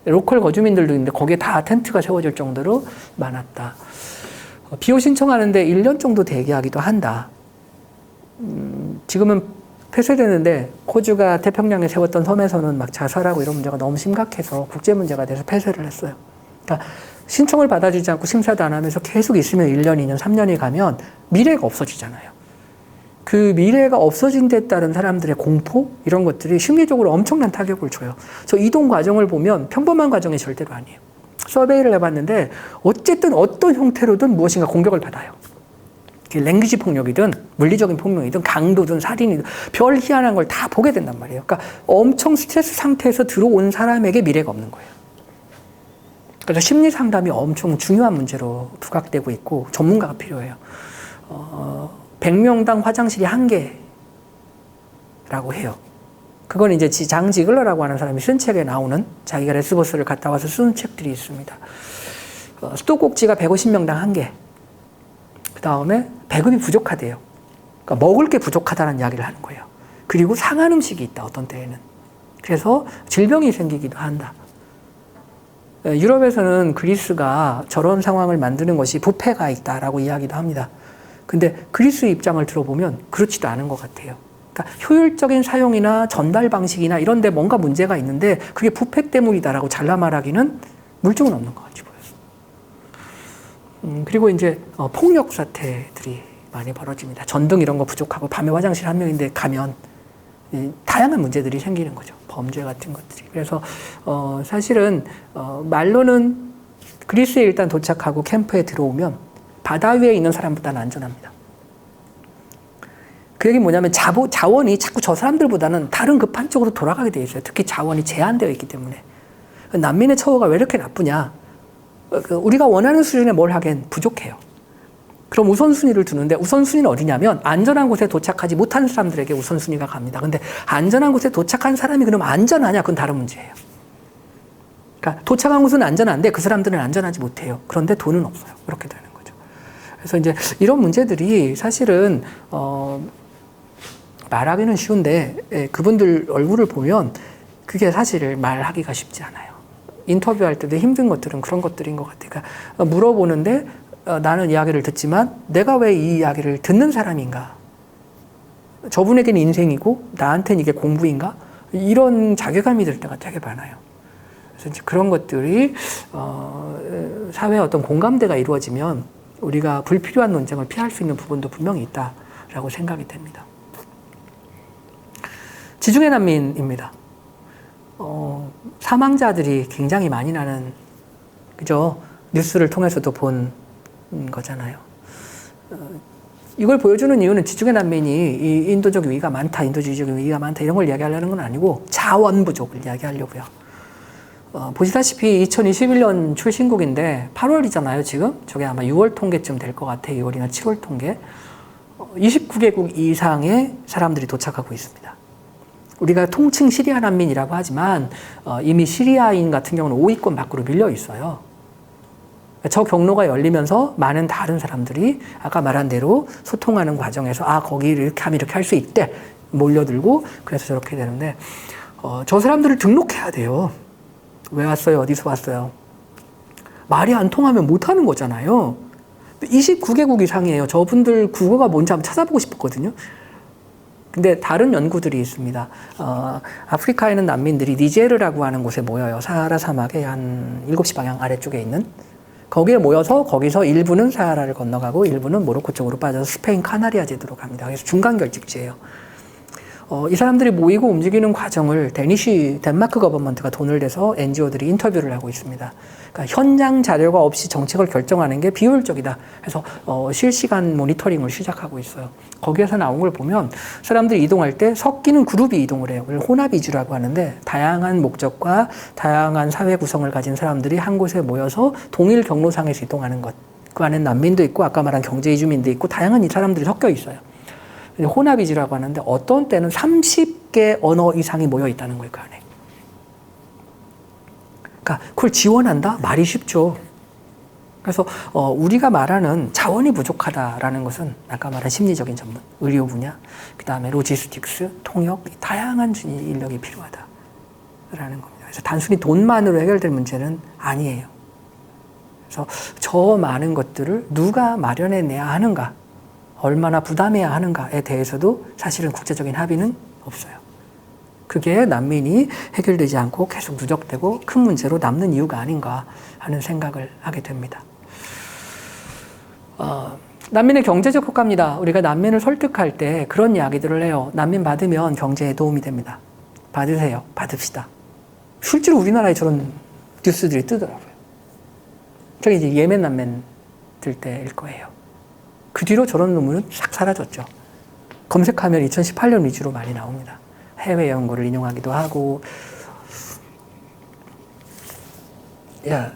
로컬 거주민들도 있는데 거기에 다 텐트가 세워질 정도로 많았다. 비호 신청하는데 1년 정도 대기하기도 한다. 지금은 폐쇄되는데 호주가 태평양에 세웠던 섬에서는 막 자살하고 이런 문제가 너무 심각해서 국제 문제가 돼서 폐쇄를 했어요. 그러니까 신청을 받아주지 않고 심사도 안 하면서 계속 있으면 1년, 2년, 3년이 가면 미래가 없어지잖아요. 그 미래가 없어진 데 따른 사람들의 공포? 이런 것들이 심리적으로 엄청난 타격을 줘요. 저 이동 과정을 보면 평범한 과정이 절대로 아니에요. 서베이를 해봤는데 어쨌든 어떤 형태로든 무엇인가 공격을 받아요. 랭귀지 폭력이든 물리적인 폭력이든 강도든 살인이든 별 희한한 걸 다 보게 된단 말이에요. 그러니까 엄청 스트레스 상태에서 들어온 사람에게 미래가 없는 거예요. 그래서 심리 상담이 엄청 중요한 문제로 부각되고 있고 전문가가 필요해요. 100명당 화장실이 1개라고 해요. 그건 이제 장 지글러라고 하는 사람이 쓴 책에 나오는 자기가 레스보스를 갔다 와서 쓴 책들이 있습니다. 수도꼭지가 150명당 1개. 그 다음에 배급이 부족하대요. 그러니까 먹을 게 부족하다는 이야기를 하는 거예요. 그리고 상한 음식이 있다, 어떤 때에는. 그래서 질병이 생기기도 한다. 유럽에서는 그리스가 저런 상황을 만드는 것이 부패가 있다라고 이야기도 합니다. 근데 그리스 입장을 들어보면 그렇지도 않은 것 같아요. 그러니까 효율적인 사용이나 전달 방식이나 이런 데 뭔가 문제가 있는데 그게 부패 때문이다라고 잘라 말하기는 물증은 없는 것 같이 보여요. 그리고 이제 폭력 사태들이 많이 벌어집니다. 전등 이런 거 부족하고 밤에 화장실 한 명인데 가면 다양한 문제들이 생기는 거죠. 범죄 같은 것들이. 그래서 사실은 말로는 그리스에 일단 도착하고 캠프에 들어오면 바다 위에 있는 사람보다는 안전합니다. 그 얘기는 뭐냐면 자원이 자꾸 저 사람들보다는 다른 급한 쪽으로 돌아가게 돼 있어요. 특히 자원이 제한되어 있기 때문에. 난민의 처우가 왜 이렇게 나쁘냐. 우리가 원하는 수준에 뭘 하기엔 부족해요. 그럼 우선순위를 두는데 우선순위는 어디냐면 안전한 곳에 도착하지 못한 사람들에게 우선순위가 갑니다. 근데 안전한 곳에 도착한 사람이 그럼 안전하냐? 그건 다른 문제예요. 그러니까 도착한 곳은 안전한데 그 사람들은 안전하지 못해요. 그런데 돈은 없어요. 이렇게 되는 거죠. 그래서 이제 이런 문제들이 사실은 말하기는 쉬운데 그분들 얼굴을 보면 그게 사실 말하기가 쉽지 않아요. 인터뷰할 때도 힘든 것들은 그런 것들인 것 같아요. 그러니까 물어보는데 나는 이야기를 듣지만 내가 왜 이 이야기를 듣는 사람인가? 저분에게는 인생이고 나한테는 이게 공부인가? 이런 자괴감이 들 때가 되게 많아요. 그래서 이제 그런 것들이 사회의 어떤 공감대가 이루어지면 우리가 불필요한 논쟁을 피할 수 있는 부분도 분명히 있다라고 생각이 됩니다. 지중해 난민입니다. 사망자들이 굉장히 많이 나는, 그죠? 뉴스를 통해서도 본 거잖아요. 이걸 보여주는 이유는 지중해 난민이 이 인도적 위기가 많다, 인도주의적 위기가 많다 이런 걸 이야기하려는 건 아니고 자원 부족을 이야기하려고요. 보시다시피 2021년 출신국인데 8월이잖아요, 지금? 저게 아마 6월 통계쯤 될 것 같아요. 6월이나 7월 통계. 29개국 이상의 사람들이 도착하고 있습니다. 우리가 통칭 시리아 난민이라고 하지만 이미 시리아인 같은 경우는 5위권 밖으로 밀려 있어요. 저 경로가 열리면서 많은 다른 사람들이 아까 말한 대로 소통하는 과정에서 거기 이렇게 하면 이렇게 할 수 있대 몰려들고 그래서 저렇게 되는데 저 사람들을 등록해야 돼요. 왜 왔어요? 어디서 왔어요? 말이 안 통하면 못 하는 거잖아요. 29개국 이상이에요. 저분들 국어가 뭔지 한번 찾아보고 싶었거든요. 근데 다른 연구들이 있습니다. 아프리카에 있는 난민들이 니제르라고 하는 곳에 모여요. 사하라 사막의 한 7시 방향 아래쪽에 있는. 거기에 모여서 거기서 일부는 사하라를 건너가고 일부는 모로코 쪽으로 빠져서 스페인 카나리아 제도로 갑니다. 그래서 중간 결직지예요. 이 사람들이 모이고 움직이는 과정을 덴마크 거버먼트가 돈을 대서 NGO들이 인터뷰를 하고 있습니다. 그러니까 현장 자료가 없이 정책을 결정하는 게 비효율적이다. 그래서 실시간 모니터링을 시작하고 있어요. 거기에서 나온 걸 보면 사람들이 이동할 때 섞이는 그룹이 이동을 해요. 그걸 혼합 이주라고 하는데 다양한 목적과 다양한 사회 구성을 가진 사람들이 한 곳에 모여서 동일 경로상에서 이동하는 것. 그 안에 난민도 있고 아까 말한 경제 이주민도 있고 다양한 이 사람들이 섞여 있어요. 혼합이지라고 하는데 어떤 때는 30개 언어 이상이 모여 있다는 거예요, 그 안에. 그러니까 그걸 지원한다? 말이 쉽죠. 그래서 우리가 말하는 자원이 부족하다라는 것은 아까 말한 심리적인 전문, 의료 분야, 그 다음에 로지스틱스, 통역, 다양한 인력이 필요하다라는 겁니다. 그래서 단순히 돈만으로 해결될 문제는 아니에요. 그래서 저 많은 것들을 누가 마련해내야 하는가? 얼마나 부담해야 하는가에 대해서도 사실은 국제적인 합의는 없어요. 그게 난민이 해결되지 않고 계속 누적되고 큰 문제로 남는 이유가 아닌가 하는 생각을 하게 됩니다. 난민의 경제적 효과입니다. 우리가 난민을 설득할 때 그런 이야기들을 해요. 난민 받으면 경제에 도움이 됩니다. 받으세요. 받읍시다. 실제로 우리나라에 저런 뉴스들이 뜨더라고요. 저게 이제 예멘 난민들 때일 거예요. 그 뒤로 저런 논문은 싹 사라졌죠. 검색하면 2018년 위주로 많이 나옵니다. 해외 연구를 인용하기도 하고.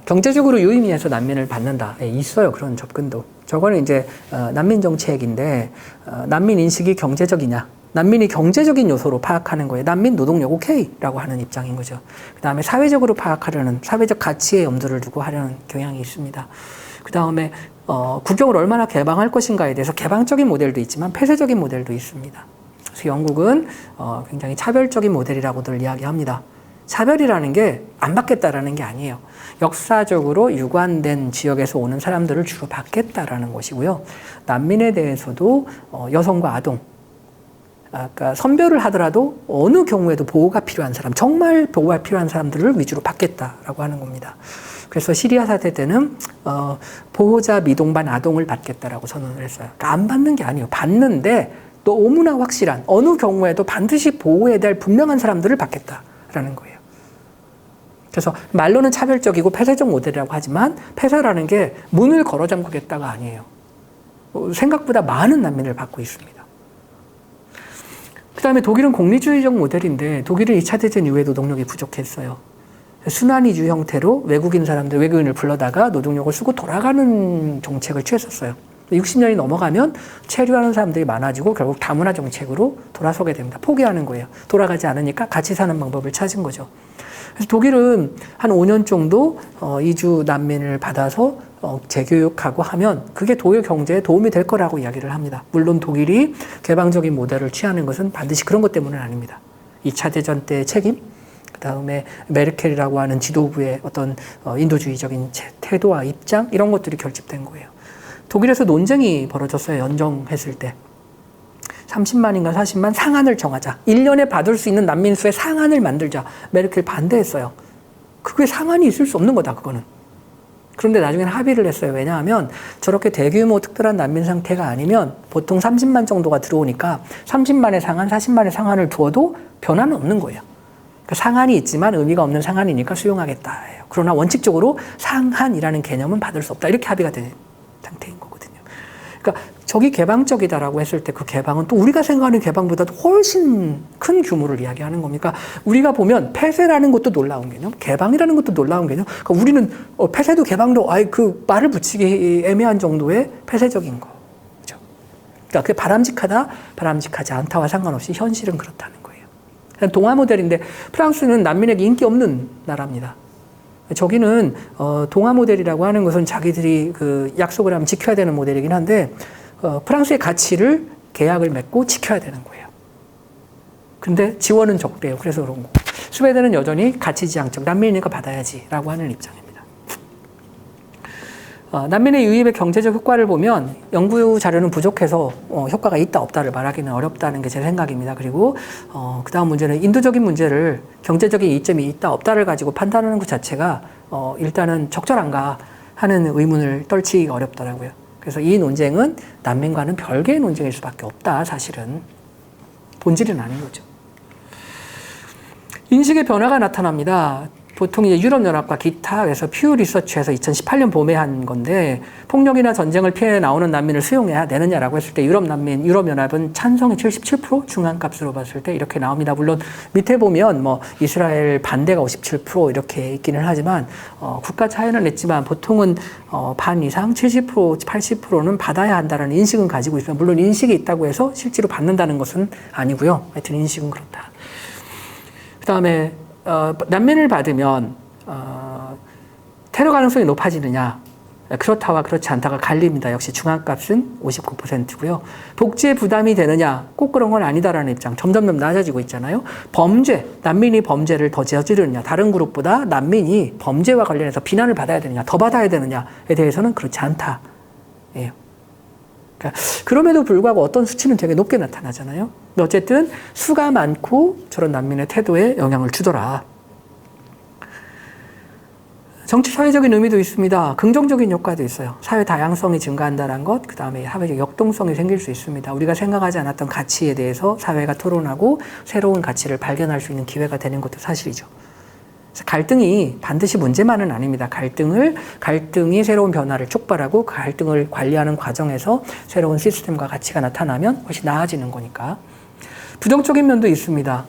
경제적으로 유의미해서 난민을 받는다. 있어요. 그런 접근도. 저거는 이제 난민 정책인데 난민 인식이 경제적이냐. 난민이 경제적인 요소로 파악하는 거예요. 난민 노동력 오케이라고 하는 입장인 거죠. 그 다음에 사회적으로 파악하려는 사회적 가치에 염두를 두고 하려는 경향이 있습니다. 그 다음에 국경을 얼마나 개방할 것인가에 대해서 개방적인 모델도 있지만 폐쇄적인 모델도 있습니다. 그래서 영국은 굉장히 차별적인 모델이라고들 이야기합니다. 차별이라는 게 안 받겠다라는 게 아니에요. 역사적으로 유관된 지역에서 오는 사람들을 주로 받겠다라는 것이고요. 난민에 대해서도 여성과 아동, 아까 선별을 하더라도 어느 경우에도 보호가 필요한 사람, 정말 보호가 필요한 사람들을 위주로 받겠다라고 하는 겁니다. 그래서 시리아 사태 때는 보호자 미동반 아동을 받겠다라고 선언을 했어요. 그러니까 안 받는 게 아니에요. 받는데 너무나 확실한 어느 경우에도 반드시 보호해야 될 분명한 사람들을 받겠다라는 거예요. 그래서 말로는 차별적이고 폐쇄적 모델이라고 하지만 폐쇄라는 게 문을 걸어 잠그겠다가 아니에요. 생각보다 많은 난민을 받고 있습니다. 그 다음에 독일은 공리주의적 모델인데 독일은 2차 대전 이후에 노동력이 부족했어요. 순환이주 형태로 외국인을 불러다가 노동력을 쓰고 돌아가는 정책을 취했었어요. 60년이 넘어가면 체류하는 사람들이 많아지고 결국 다문화 정책으로 돌아서게 됩니다. 포기하는 거예요. 돌아가지 않으니까 같이 사는 방법을 찾은 거죠. 그래서 독일은 한 5년 정도 이주 난민을 받아서 재교육하고 하면 그게 독일 경제에 도움이 될 거라고 이야기를 합니다. 물론 독일이 개방적인 모델을 취하는 것은 반드시 그런 것 때문은 아닙니다. 2차 대전 때의 책임, 그 다음에 메르켈이라고 하는 지도부의 어떤 인도주의적인 태도와 입장 이런 것들이 결집된 거예요. 독일에서 논쟁이 벌어졌어요. 연정했을 때. 30만인가 40만 상한을 정하자. 1년에 받을 수 있는 난민 수의 상한을 만들자. 메르켈 반대했어요. 그게 상한이 있을 수 없는 거다, 그거는. 그런데 나중에는 합의를 했어요. 왜냐하면 저렇게 대규모 특별한 난민 상태가 아니면 보통 30만 정도가 들어오니까 30만의 상한, 40만의 상한을 두어도 변화는 없는 거예요. 그러니까 상한이 있지만 의미가 없는 상한이니까 수용하겠다. 그러나 원칙적으로 상한이라는 개념은 받을 수 없다. 이렇게 합의가 된 상태인 거거든요. 그러니까 저기 개방적이다라고 했을 때 그 개방은 또 우리가 생각하는 개방보다도 훨씬 큰 규모를 이야기하는 겁니까? 우리가 보면 폐쇄라는 것도 놀라운 개념, 개방이라는 것도 놀라운 개념. 그러니까 우리는 폐쇄도 개방도 그 말을 붙이기 애매한 정도의 폐쇄적인 거죠. 그러니까 그게 바람직하다, 바람직하지 않다와 상관없이 현실은 그렇다는 거예요. 동아 모델인데 프랑스는 난민에게 인기 없는 나라입니다. 저기는 동아 모델이라고 하는 것은 자기들이 그 약속을 하면 지켜야 되는 모델이긴 한데 프랑스의 가치를 계약을 맺고 지켜야 되는 거예요. 근데 지원은 적대요. 그래서 그런 거. 스웨덴은 여전히 가치지향적, 난민이니까 받아야지라고 하는 입장입니다. 난민의 유입의 경제적 효과를 보면 연구 자료는 부족해서 효과가 있다 없다를 말하기는 어렵다는 게 제 생각입니다. 그리고 그 다음 문제는 인도적인 문제를 경제적인 이점이 있다 없다를 가지고 판단하는 것 자체가 일단은 적절한가 하는 의문을 떨치기가 어렵더라고요. 그래서 이 논쟁은 난민과는 별개의 논쟁일 수밖에 없다. 사실은 본질은 아닌 거죠. 인식의 변화가 나타납니다. 보통 이제 유럽연합과 기타에서 퓨 리서치에서 2018년 봄에 한 건데 폭력이나 전쟁을 피해 나오는 난민을 수용해야 되느냐라고 했을 때 유럽연합은 찬성이 77%, 중간값으로 봤을 때 이렇게 나옵니다. 물론 밑에 보면 뭐 이스라엘 반대가 57% 이렇게 있기는 하지만 국가 차이는 있지만 보통은 반 이상 70%, 80%는 받아야 한다는 인식은 가지고 있어요. 물론 인식이 있다고 해서 실제로 받는다는 것은 아니고요. 하여튼 인식은 그렇다. 그 다음에 난민을 받으면 테러 가능성이 높아지느냐? 그렇다와 그렇지 않다가 갈립니다. 역시 중앙값은 59%고요. 복지에 부담이 되느냐? 꼭 그런 건 아니다라는 입장. 점점 낮아지고 있잖아요. 범죄, 난민이 범죄를 더 저지르느냐? 다른 그룹보다 난민이 범죄와 관련해서 비난을 받아야 되느냐? 더 받아야 되느냐에 대해서는 그렇지 않다. 예요. 그러니까 그럼에도 불구하고 어떤 수치는 되게 높게 나타나잖아요. 어쨌든 수가 많고 저런 난민의 태도에 영향을 주더라. 정치 사회적인 의미도 있습니다. 긍정적인 효과도 있어요. 사회 다양성이 증가한다는 것, 그 다음에 사회적 역동성이 생길 수 있습니다. 우리가 생각하지 않았던 가치에 대해서 사회가 토론하고 새로운 가치를 발견할 수 있는 기회가 되는 것도 사실이죠. 갈등이 반드시 문제만은 아닙니다. 갈등이 새로운 변화를 촉발하고 그 갈등을 관리하는 과정에서 새로운 시스템과 가치가 나타나면 훨씬 나아지는 거니까. 부정적인 면도 있습니다.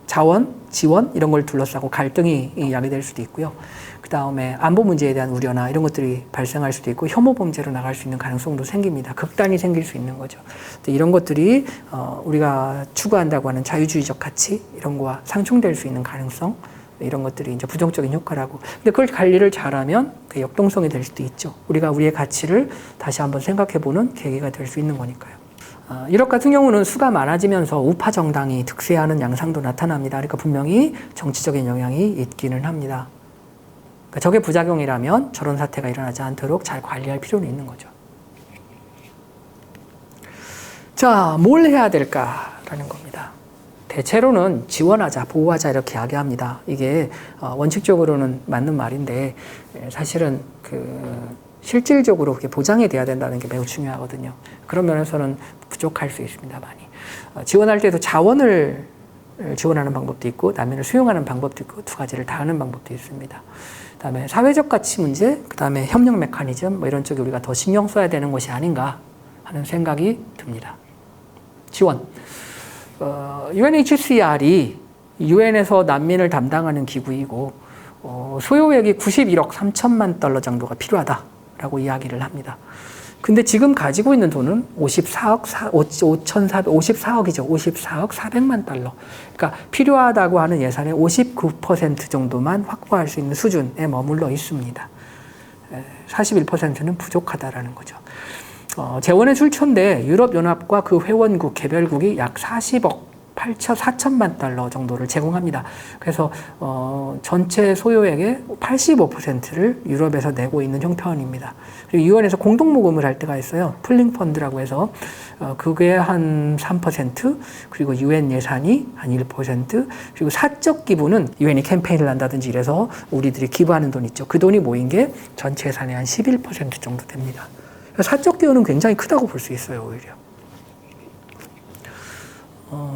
자원, 지원 이런 걸 둘러싸고 갈등이 야기될 수도 있고요. 그 다음에 안보 문제에 대한 우려나 이런 것들이 발생할 수도 있고 혐오 범죄로 나갈 수 있는 가능성도 생깁니다. 극단이 생길 수 있는 거죠. 이런 것들이 우리가 추구한다고 하는 자유주의적 가치 이런 거와 상충될 수 있는 가능성 이런 것들이 이제 부정적인 효과라고. 근데 그걸 관리를 잘하면 그 역동성이 될 수도 있죠. 우리가 우리의 가치를 다시 한번 생각해보는 계기가 될 수 있는 거니까요. 유럽 같은 경우는 수가 많아지면서 우파 정당이 득세하는 양상도 나타납니다. 그러니까 분명히 정치적인 영향이 있기는 합니다. 그러니까 저게 부작용이라면 저런 사태가 일어나지 않도록 잘 관리할 필요는 있는 거죠. 자, 뭘 해야 될까라는 겁니다. 대체로는 지원하자, 보호하자 이렇게 이야기합니다. 이게 원칙적으로는 맞는 말인데 사실은 실질적으로 그게 보장이 돼야 된다는 게 매우 중요하거든요. 그런 면에서는 부족할 수 있습니다, 많이. 지원할 때도 자원을 지원하는 방법도 있고 난민을 수용하는 방법도 있고 두 가지를 다 하는 방법도 있습니다. 그다음에 사회적 가치 문제, 그다음에 협력 메커니즘 뭐 이런 쪽에 우리가 더 신경 써야 되는 것이 아닌가 하는 생각이 듭니다. 지원. UNHCR이 UN에서 난민을 담당하는 기구이고 소요액이 91억 3천만 달러 정도가 필요하다라고 이야기를 합니다. 근데 지금 가지고 있는 돈은 54억 400만 달러. 그러니까 필요하다고 하는 예산의 59% 정도만 확보할 수 있는 수준에 머물러 있습니다. 41%는 부족하다라는 거죠. 재원의 출처인데 유럽연합과 그 회원국, 개별국이 약 40억 4천만 달러 정도를 제공합니다. 그래서 전체 소요액의 85%를 유럽에서 내고 있는 형편입니다. 그리고 유엔에서 공동 모금을 할 때가 있어요. 풀링 펀드라고 해서 그게 한 3%, 그리고 유엔 예산이 한 1%, 그리고 사적 기부는 유엔이 캠페인을 한다든지 이래서 우리들이 기부하는 돈 있죠. 그 돈이 모인 게 전체 예산의 한 11% 정도 됩니다. 사적 기여는 굉장히 크다고 볼 수 있어요, 오히려.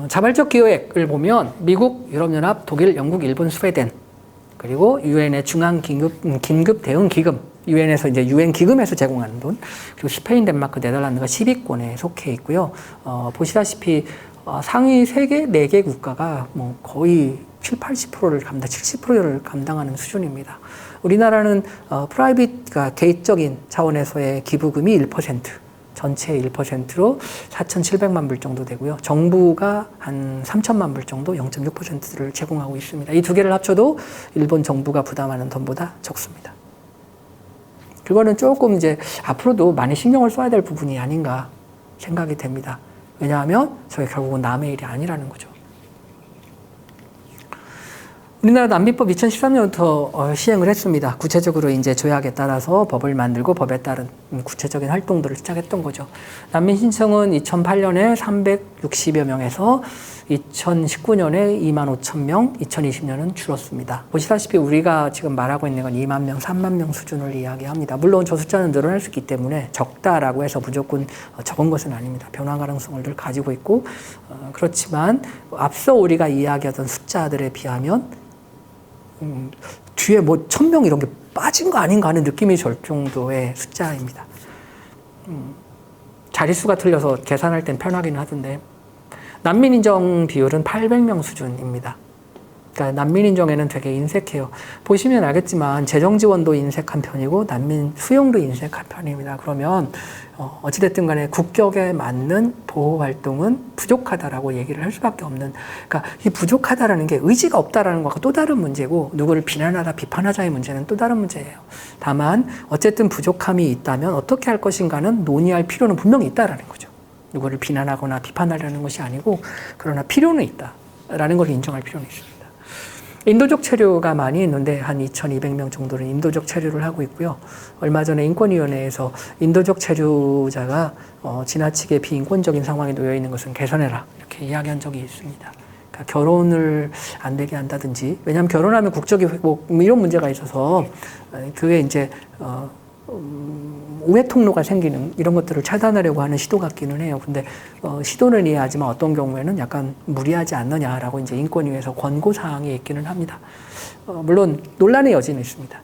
자발적 기여액을 보면 미국, 유럽연합, 독일, 영국, 일본, 스웨덴 그리고 유엔의 중앙 긴급 대응 기금, 유엔에서 이제 유엔 기금에서 제공하는 돈, 그리고 스페인, 덴마크, 네덜란드가 10위권에 속해 있고요. 보시다시피 상위 3개, 4개 국가가 뭐 거의 70%를 감당하는 수준입니다. 우리나라는 프라이빗, 그러니까 개인적인 차원에서의 기부금이 1%, 전체의 1%로 4,700만 불 정도 되고요. 정부가 한 3천만 불 정도 0.6%를 제공하고 있습니다. 이 두 개를 합쳐도 일본 정부가 부담하는 돈보다 적습니다. 그거는 조금 이제 앞으로도 많이 신경을 써야 될 부분이 아닌가 생각이 됩니다. 왜냐하면 저게 결국은 남의 일이 아니라는 거죠. 우리나라 난민법 2013년부터 시행을 했습니다. 구체적으로 이제 조약에 따라서 법을 만들고 법에 따른 구체적인 활동들을 시작했던 거죠. 난민 신청은 2008년에 360여 명에서 2019년에 2만 5천 명, 2020년은 줄었습니다. 보시다시피 우리가 지금 말하고 있는 건 2만 명, 3만 명 수준을 이야기합니다. 물론 저 숫자는 늘어날 수 있기 때문에 적다라고 해서 무조건 적은 것은 아닙니다. 변화 가능성을 늘 가지고 있고 그렇지만 앞서 우리가 이야기하던 숫자들에 비하면 뒤에 뭐 1,000명 이런 게 빠진 거 아닌가 하는 느낌이 들 정도의 숫자입니다. 자릿수가 틀려서 계산할 땐 편하긴 하던데 난민 인정 비율은 800명 수준입니다. 그러니까 난민 인정에는 되게 인색해요. 보시면 알겠지만 재정 지원도 인색한 편이고 난민 수용도 인색한 편입니다. 그러면 어찌됐든 간에 국격에 맞는 보호 활동은 부족하다라고 얘기를 할 수밖에 없는, 그러니까 이 부족하다라는 게 의지가 없다라는 것과 또 다른 문제고 누구를 비난하다 비판하자의 문제는 또 다른 문제예요. 다만 어쨌든 부족함이 있다면 어떻게 할 것인가는 논의할 필요는 분명히 있다라는 거죠. 누구를 비난하거나 비판하려는 것이 아니고 그러나 필요는 있다라는 걸 인정할 필요는 있습니다. 인도적 체류가 많이 있는데 한 2,200명 정도는 인도적 체류를 하고 있고요. 얼마 전에 인권위원회에서 인도적 체류자가 지나치게 비인권적인 상황에 놓여 있는 것은 개선해라 이렇게 이야기한 적이 있습니다. 그러니까 결혼을 안 되게 한다든지, 왜냐하면 결혼하면 국적이 뭐 이런 문제가 있어서 그게 이제 오해 통로가 생기는 이런 것들을 차단하려고 하는 시도 같기는 해요. 근데 시도는 이해하지만 어떤 경우에는 약간 무리하지 않느냐라고 이제 인권위에서 권고 사항이 있기는 합니다. 물론 논란의 여지는 있습니다.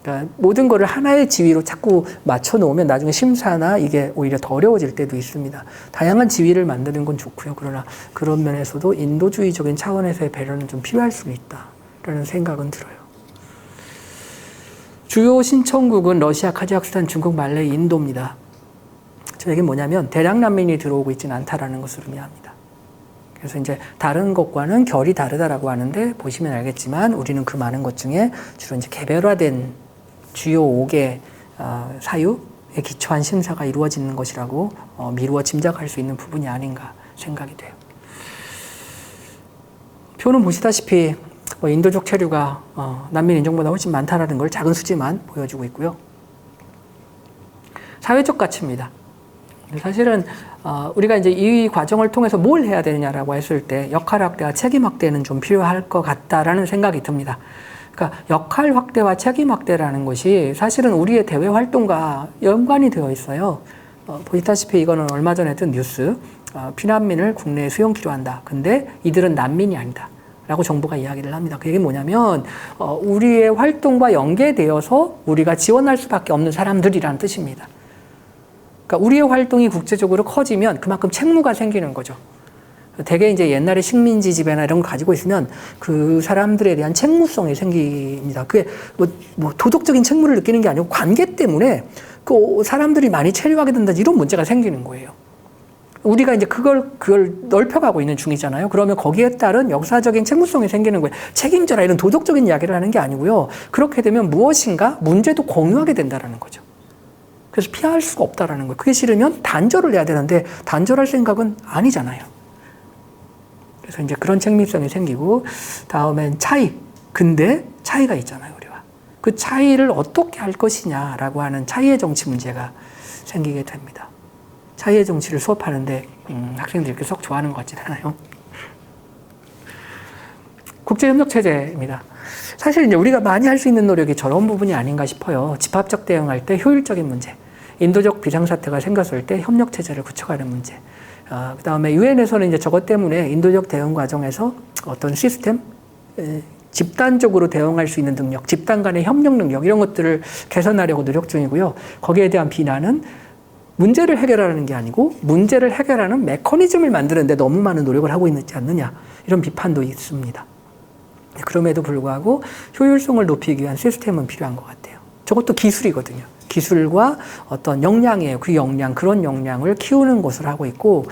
그러니까 모든 거를 하나의 지위로 자꾸 맞춰 놓으면 나중에 심사나 이게 오히려 더 어려워질 때도 있습니다. 다양한 지위를 만드는 건 좋고요. 그러나 그런 면에서도 인도주의적인 차원에서의 배려는 좀 필요할 수는 있다라는 생각은 들어요. 주요 신청국은 러시아, 카자흐스탄, 중국, 말레이, 인도입니다. 저 얘기는 뭐냐면 대량 난민이 들어오고 있지는 않다라는 것을 의미합니다. 그래서 이제 다른 것과는 결이 다르다라고 하는데 보시면 알겠지만 우리는 그 많은 것 중에 주로 이제 개별화된 주요 5개 사유에 기초한 심사가 이루어지는 것이라고 미루어 짐작할 수 있는 부분이 아닌가 생각이 돼요. 표는 보시다시피 인도적 체류가 난민 인정보다 훨씬 많다라는 걸 작은 수지만 보여주고 있고요. 사회적 가치입니다. 사실은 우리가 이제 이 과정을 통해서 뭘 해야 되느냐라고 했을 때 역할 확대와 책임 확대는 좀 필요할 것 같다라는 생각이 듭니다. 그러니까 역할 확대와 책임 확대라는 것이 사실은 우리의 대외 활동과 연관이 되어 있어요. 보시다시피 이거는 얼마 전에 뜬 뉴스. 피난민을 국내에 수용키로 한다. 근데 이들은 난민이 아니다. 라고 정부가 이야기를 합니다. 그게 뭐냐면 우리의 활동과 연계되어서 우리가 지원할 수밖에 없는 사람들이라는 뜻입니다. 그러니까 우리의 활동이 국제적으로 커지면 그만큼 책무가 생기는 거죠. 되게 이제 옛날에 식민지 지배나 이런 걸 가지고 있으면 그 사람들에 대한 책무성이 생깁니다. 그게 뭐 도덕적인 책무를 느끼는 게 아니고 관계 때문에 그 사람들이 많이 체류하게 된다 이런 문제가 생기는 거예요. 우리가 이제 그걸 넓혀가고 있는 중이잖아요. 그러면 거기에 따른 역사적인 책무성이 생기는 거예요. 책임져라 이런 도덕적인 이야기를 하는 게 아니고요. 그렇게 되면 무엇인가 문제도 공유하게 된다라는 거죠. 그래서 피할 수가 없다라는 거예요. 그게 싫으면 단절을 해야 되는데 단절할 생각은 아니잖아요. 그래서 이제 그런 책임성이 생기고 다음엔 차이. 근데 차이가 있잖아요, 우리와. 그 차이를 어떻게 할 것이냐라고 하는 차이의 정치 문제가 생기게 됩니다. 차이의 정치를 수업하는데 학생들이 그렇게 썩 좋아하는 것 같진 않아요. 국제협력체제입니다. 사실 이제 우리가 많이 할 수 있는 노력이 저런 부분이 아닌가 싶어요. 집합적 대응할 때 효율적인 문제, 인도적 비상사태가 생겼을 때 협력체제를 구축하는 문제. 그 다음에 유엔에서는 이제 저것 때문에 인도적 대응 과정에서 어떤 시스템, 집단적으로 대응할 수 있는 능력, 집단 간의 협력 능력 이런 것들을 개선하려고 노력 중이고요. 거기에 대한 비난은 문제를 해결하는 게 아니고 문제를 해결하는 메커니즘을 만드는데 너무 많은 노력을 하고 있지 않느냐 이런 비판도 있습니다. 그럼에도 불구하고 효율성을 높이기 위한 시스템은 필요한 것 같아요. 저것도 기술이거든요. 기술과 어떤 역량이에요. 그 역량, 그런 역량을 키우는 곳을 하고 있고,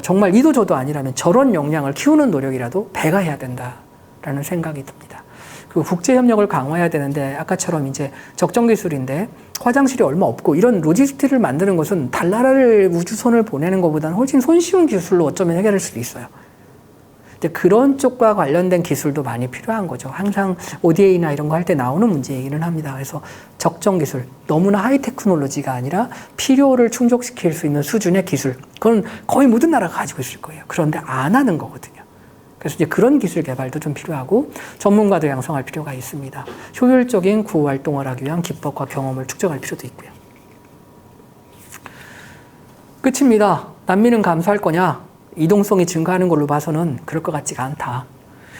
정말 이도 저도 아니라면 저런 역량을 키우는 노력이라도 배가 해야 된다라는 생각이 듭니다. 그 국제협력을 강화해야 되는데, 아까처럼 이제 적정 기술인데, 화장실이 얼마 없고, 이런 로지스틱을 만드는 것은 달나라를 우주선을 보내는 것보다는 훨씬 손쉬운 기술로 어쩌면 해결할 수도 있어요. 그런 쪽과 관련된 기술도 많이 필요한 거죠. 항상 ODA나 이런 거 할 때 나오는 문제이기는 합니다. 그래서 적정 기술, 너무나 하이 테크놀로지가 아니라 필요를 충족시킬 수 있는 수준의 기술, 그건 거의 모든 나라가 가지고 있을 거예요. 그런데 안 하는 거거든요. 그래서 이제 그런 기술 개발도 좀 필요하고 전문가도 양성할 필요가 있습니다. 효율적인 구호 활동을 하기 위한 기법과 경험을 축적할 필요도 있고요. 끝입니다. 난민은 감수할 거냐? 이동성이 증가하는 걸로 봐서는 그럴 것 같지가 않다.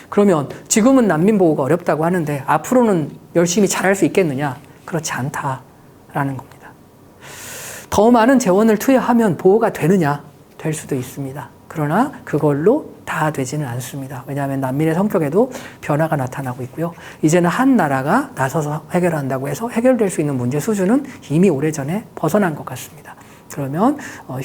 그러면 지금은 난민 보호가 어렵다고 하는데 앞으로는 열심히 잘할 수 있겠느냐? 그렇지 않다라는 겁니다. 더 많은 재원을 투여하면 보호가 되느냐? 될 수도 있습니다. 그러나 그걸로 다 되지는 않습니다. 왜냐하면 난민의 성격에도 변화가 나타나고 있고요. 이제는 한 나라가 나서서 해결한다고 해서 해결될 수 있는 문제 수준은 이미 오래전에 벗어난 것 같습니다. 그러면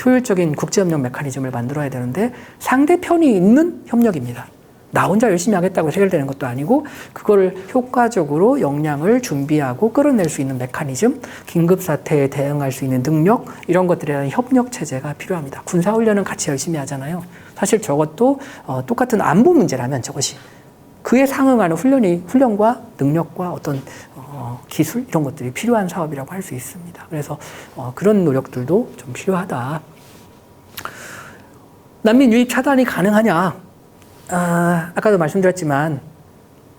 효율적인 국제협력 메커니즘을 만들어야 되는데 상대편이 있는 협력입니다. 나 혼자 열심히 하겠다고 해결되는 것도 아니고 그거를 효과적으로 역량을 준비하고 끌어낼 수 있는 메커니즘, 긴급사태에 대응할 수 있는 능력, 이런 것들에 대한 협력체제가 필요합니다. 군사훈련은 같이 열심히 하잖아요. 사실 저것도 똑같은 안보 문제라면 저것이 그에 상응하는 훈련과 능력과 어떤 기술 이런 것들이 필요한 사업이라고 할 수 있습니다. 그래서 그런 노력들도 좀 필요하다. 난민 유입 차단이 가능하냐? 아까도 말씀드렸지만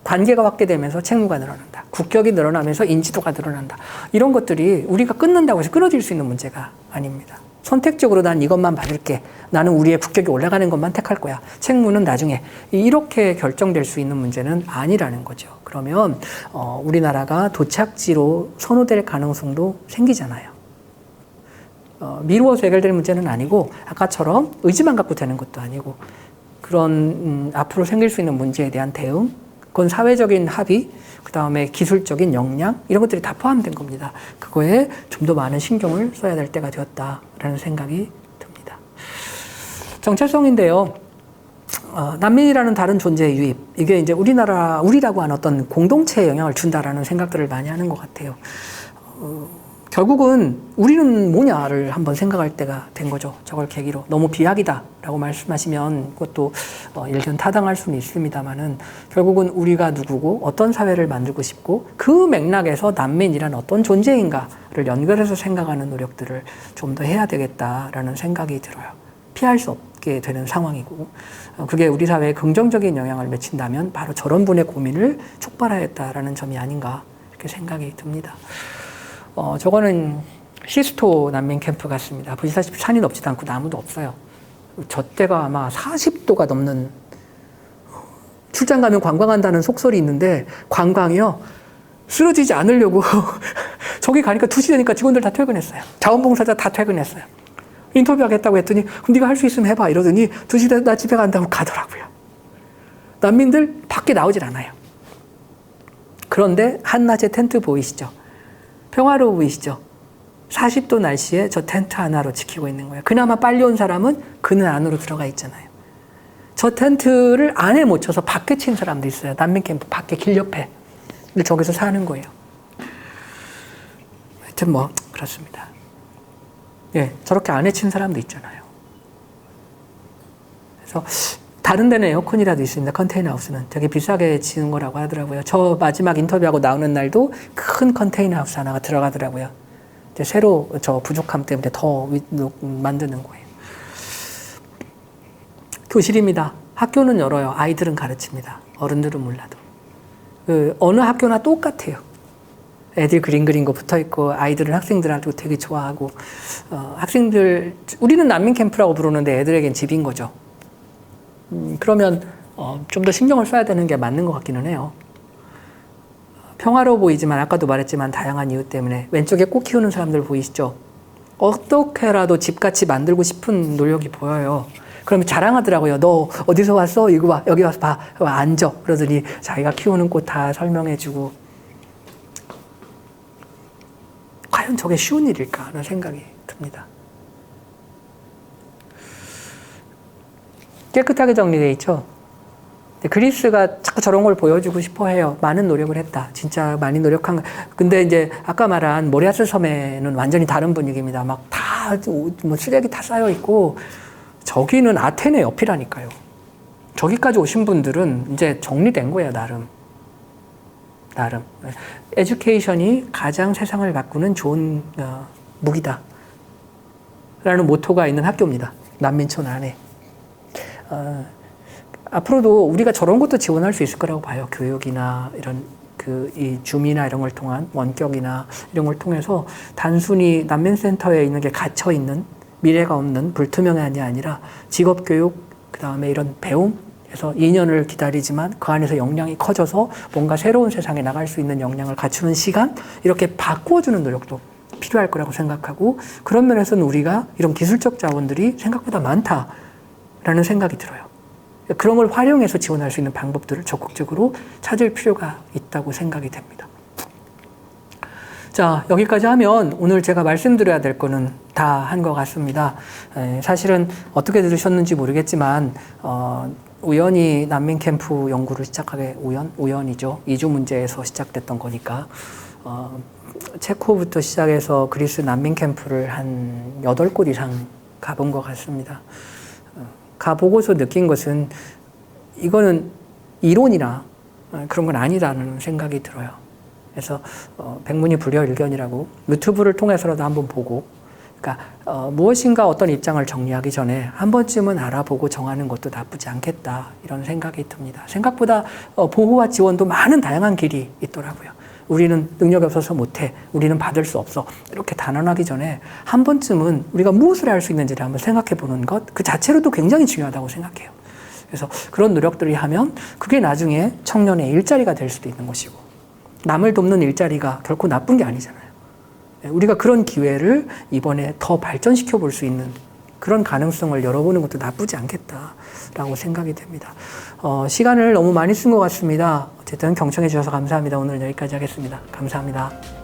관계가 확대되면서 책무가 늘어난다. 국격이 늘어나면서 인지도가 늘어난다. 이런 것들이 우리가 끊는다고 해서 끊어질 수 있는 문제가 아닙니다. 선택적으로 난 이것만 받을게. 나는 우리의 국격이 올라가는 것만 택할 거야. 책무는 나중에. 이렇게 결정될 수 있는 문제는 아니라는 거죠. 그러면 우리나라가 도착지로 선호될 가능성도 생기잖아요. 미루어서 해결될 문제는 아니고 아까처럼 의지만 갖고 되는 것도 아니고 그런 앞으로 생길 수 있는 문제에 대한 대응, 그건 사회적인 합의, 그 다음에 기술적인 역량 이런 것들이 다 포함된 겁니다. 그거에 좀 더 많은 신경을 써야 될 때가 되었다라는 생각이 듭니다. 정체성인데요. 난민이라는 다른 존재의 유입, 이게 이제 우리라고 하는 어떤 공동체에 영향을 준다라는 생각들을 많이 하는 것 같아요. 결국은 우리는 뭐냐를 한번 생각할 때가 된 거죠. 저걸 계기로. 너무 비약이다라고 말씀하시면 그것도 일견 타당할 수는 있습니다만은 결국은 우리가 누구고 어떤 사회를 만들고 싶고 그 맥락에서 난민이란 어떤 존재인가를 연결해서 생각하는 노력들을 좀 더 해야 되겠다라는 생각이 들어요. 피할 수 없게 되는 상황이고 그게 우리 사회에 긍정적인 영향을 미친다면 바로 저런 분의 고민을 촉발하였다라는 점이 아닌가 이렇게 생각이 듭니다. 저거는 시스토 난민 캠프 같습니다. 보시다시피 산이 높지도 않고 나무도 없어요. 저 때가 아마 40도가 넘는 출장 가면 관광한다는 속설이 있는데 관광이요. 쓰러지지 않으려고 저기 가니까 2시 되니까 직원들 다 퇴근했어요. 자원봉사자 다 퇴근했어요. 인터뷰하겠다고 했더니 그럼 네가 할 수 있으면 해봐 이러더니 2시 돼서 나 집에 간다고 가더라고요. 난민들 밖에 나오질 않아요. 그런데 한낮에 텐트 보이시죠? 평화로워 보이시죠? 40도 날씨에 저 텐트 하나로 지키고 있는 거예요. 그나마 빨리 온 사람은 그늘 안으로 들어가 있잖아요. 저 텐트를 안에 못 쳐서 밖에 친 사람도 있어요. 난민 캠프 밖에 길 옆에. 근데 저기서 사는 거예요. 하여튼 뭐 그렇습니다. 예, 저렇게 안에 친 사람도 있잖아요. 그래서 다른 데는 에어컨이라도 있습니다. 컨테이너 하우스는. 되게 비싸게 지은 거라고 하더라고요. 저 마지막 인터뷰하고 나오는 날도 큰 컨테이너 하우스 하나가 들어가더라고요. 이제 새로 저 부족함 때문에 더 만드는 거예요. 교실입니다. 학교는 열어요. 아이들은 가르칩니다. 어른들은 몰라도. 어느 학교나 똑같아요. 애들 그림 그린 거 붙어 있고 아이들은 학생들한테 되게 좋아하고 학생들 우리는 난민 캠프라고 부르는데 애들에겐 집인 거죠. 그러면 좀 더 신경을 써야 되는 게 맞는 것 같기는 해요. 평화로워 보이지만 아까도 말했지만 다양한 이유 때문에 왼쪽에 꽃 키우는 사람들 보이시죠? 어떻게라도 집같이 만들고 싶은 노력이 보여요. 그러면 자랑하더라고요. 너 어디서 왔어? 이거 봐. 여기 와서 봐. 앉아. 그러더니 자기가 키우는 꽃 다 설명해주고 과연 과연 저게 쉬운 일일까 하는 생각이 듭니다. 깨끗하게 정리되어 있죠. 그리스가 자꾸 저런 걸 보여주고 싶어 해요. 많은 노력을 했다. 진짜 많이 노력한 거. 근데 이제 아까 말한 모리아스 섬에는 완전히 다른 분위기입니다. 막 다 뭐 쓰레기 다 쌓여 있고, 저기는 아테네 옆이라니까요. 저기까지 오신 분들은 이제 정리된 거예요, 나름. 에듀케이션이 가장 세상을 바꾸는 좋은 무기다. 라는 모토가 있는 학교입니다. 난민촌 안에. 앞으로도 우리가 저런 것도 지원할 수 있을 거라고 봐요. 교육이나 이런 이 줌이나 이런 걸 통한 원격이나 이런 걸 통해서 단순히 난민센터에 있는 게 갇혀 있는 미래가 없는 불투명한이 아니라 직업 교육, 그 다음에 이런 배움에서 2년을 기다리지만 그 안에서 역량이 커져서 뭔가 새로운 세상에 나갈 수 있는 역량을 갖추는 시간, 이렇게 바꾸어주는 노력도 필요할 거라고 생각하고, 그런 면에서는 우리가 이런 기술적 자원들이 생각보다 많다라는 생각이 들어요. 그런 걸 활용해서 지원할 수 있는 방법들을 적극적으로 찾을 필요가 있다고 생각이 됩니다. 자, 여기까지 하면 오늘 제가 말씀드려야 될 거는 다 한 것 같습니다. 사실은 어떻게 들으셨는지 모르겠지만 우연히 난민 캠프 연구를 시작하게 우연이죠. 이주 문제에서 시작됐던 거니까 체코부터 시작해서 그리스 난민 캠프를 한 8곳 이상 가본 것 같습니다. 가보고서 느낀 것은 이거는 이론이나 그런 건 아니라는 생각이 들어요. 그래서 백문이 불여일견이라고 유튜브를 통해서라도 한번 보고, 그러니까 무엇인가 어떤 입장을 정리하기 전에 한 번쯤은 알아보고 정하는 것도 나쁘지 않겠다, 이런 생각이 듭니다. 생각보다 보호와 지원도 많은 다양한 길이 있더라고요. 우리는 능력이 없어서 못해, 우리는 받을 수 없어, 이렇게 단언하기 전에 한 번쯤은 우리가 무엇을 할 수 있는지를 한번 생각해 보는 것, 그 자체로도 굉장히 중요하다고 생각해요. 그래서 그런 노력들이 하면 그게 나중에 청년의 일자리가 될 수도 있는 것이고, 남을 돕는 일자리가 결코 나쁜 게 아니잖아요. 우리가 그런 기회를 이번에 더 발전시켜 볼 수 있는 그런 가능성을 열어보는 것도 나쁘지 않겠다라고 생각이 됩니다. 시간을 너무 많이 쓴 것 같습니다. 어쨌든 경청해 주셔서 감사합니다. 오늘 여기까지 하겠습니다. 감사합니다.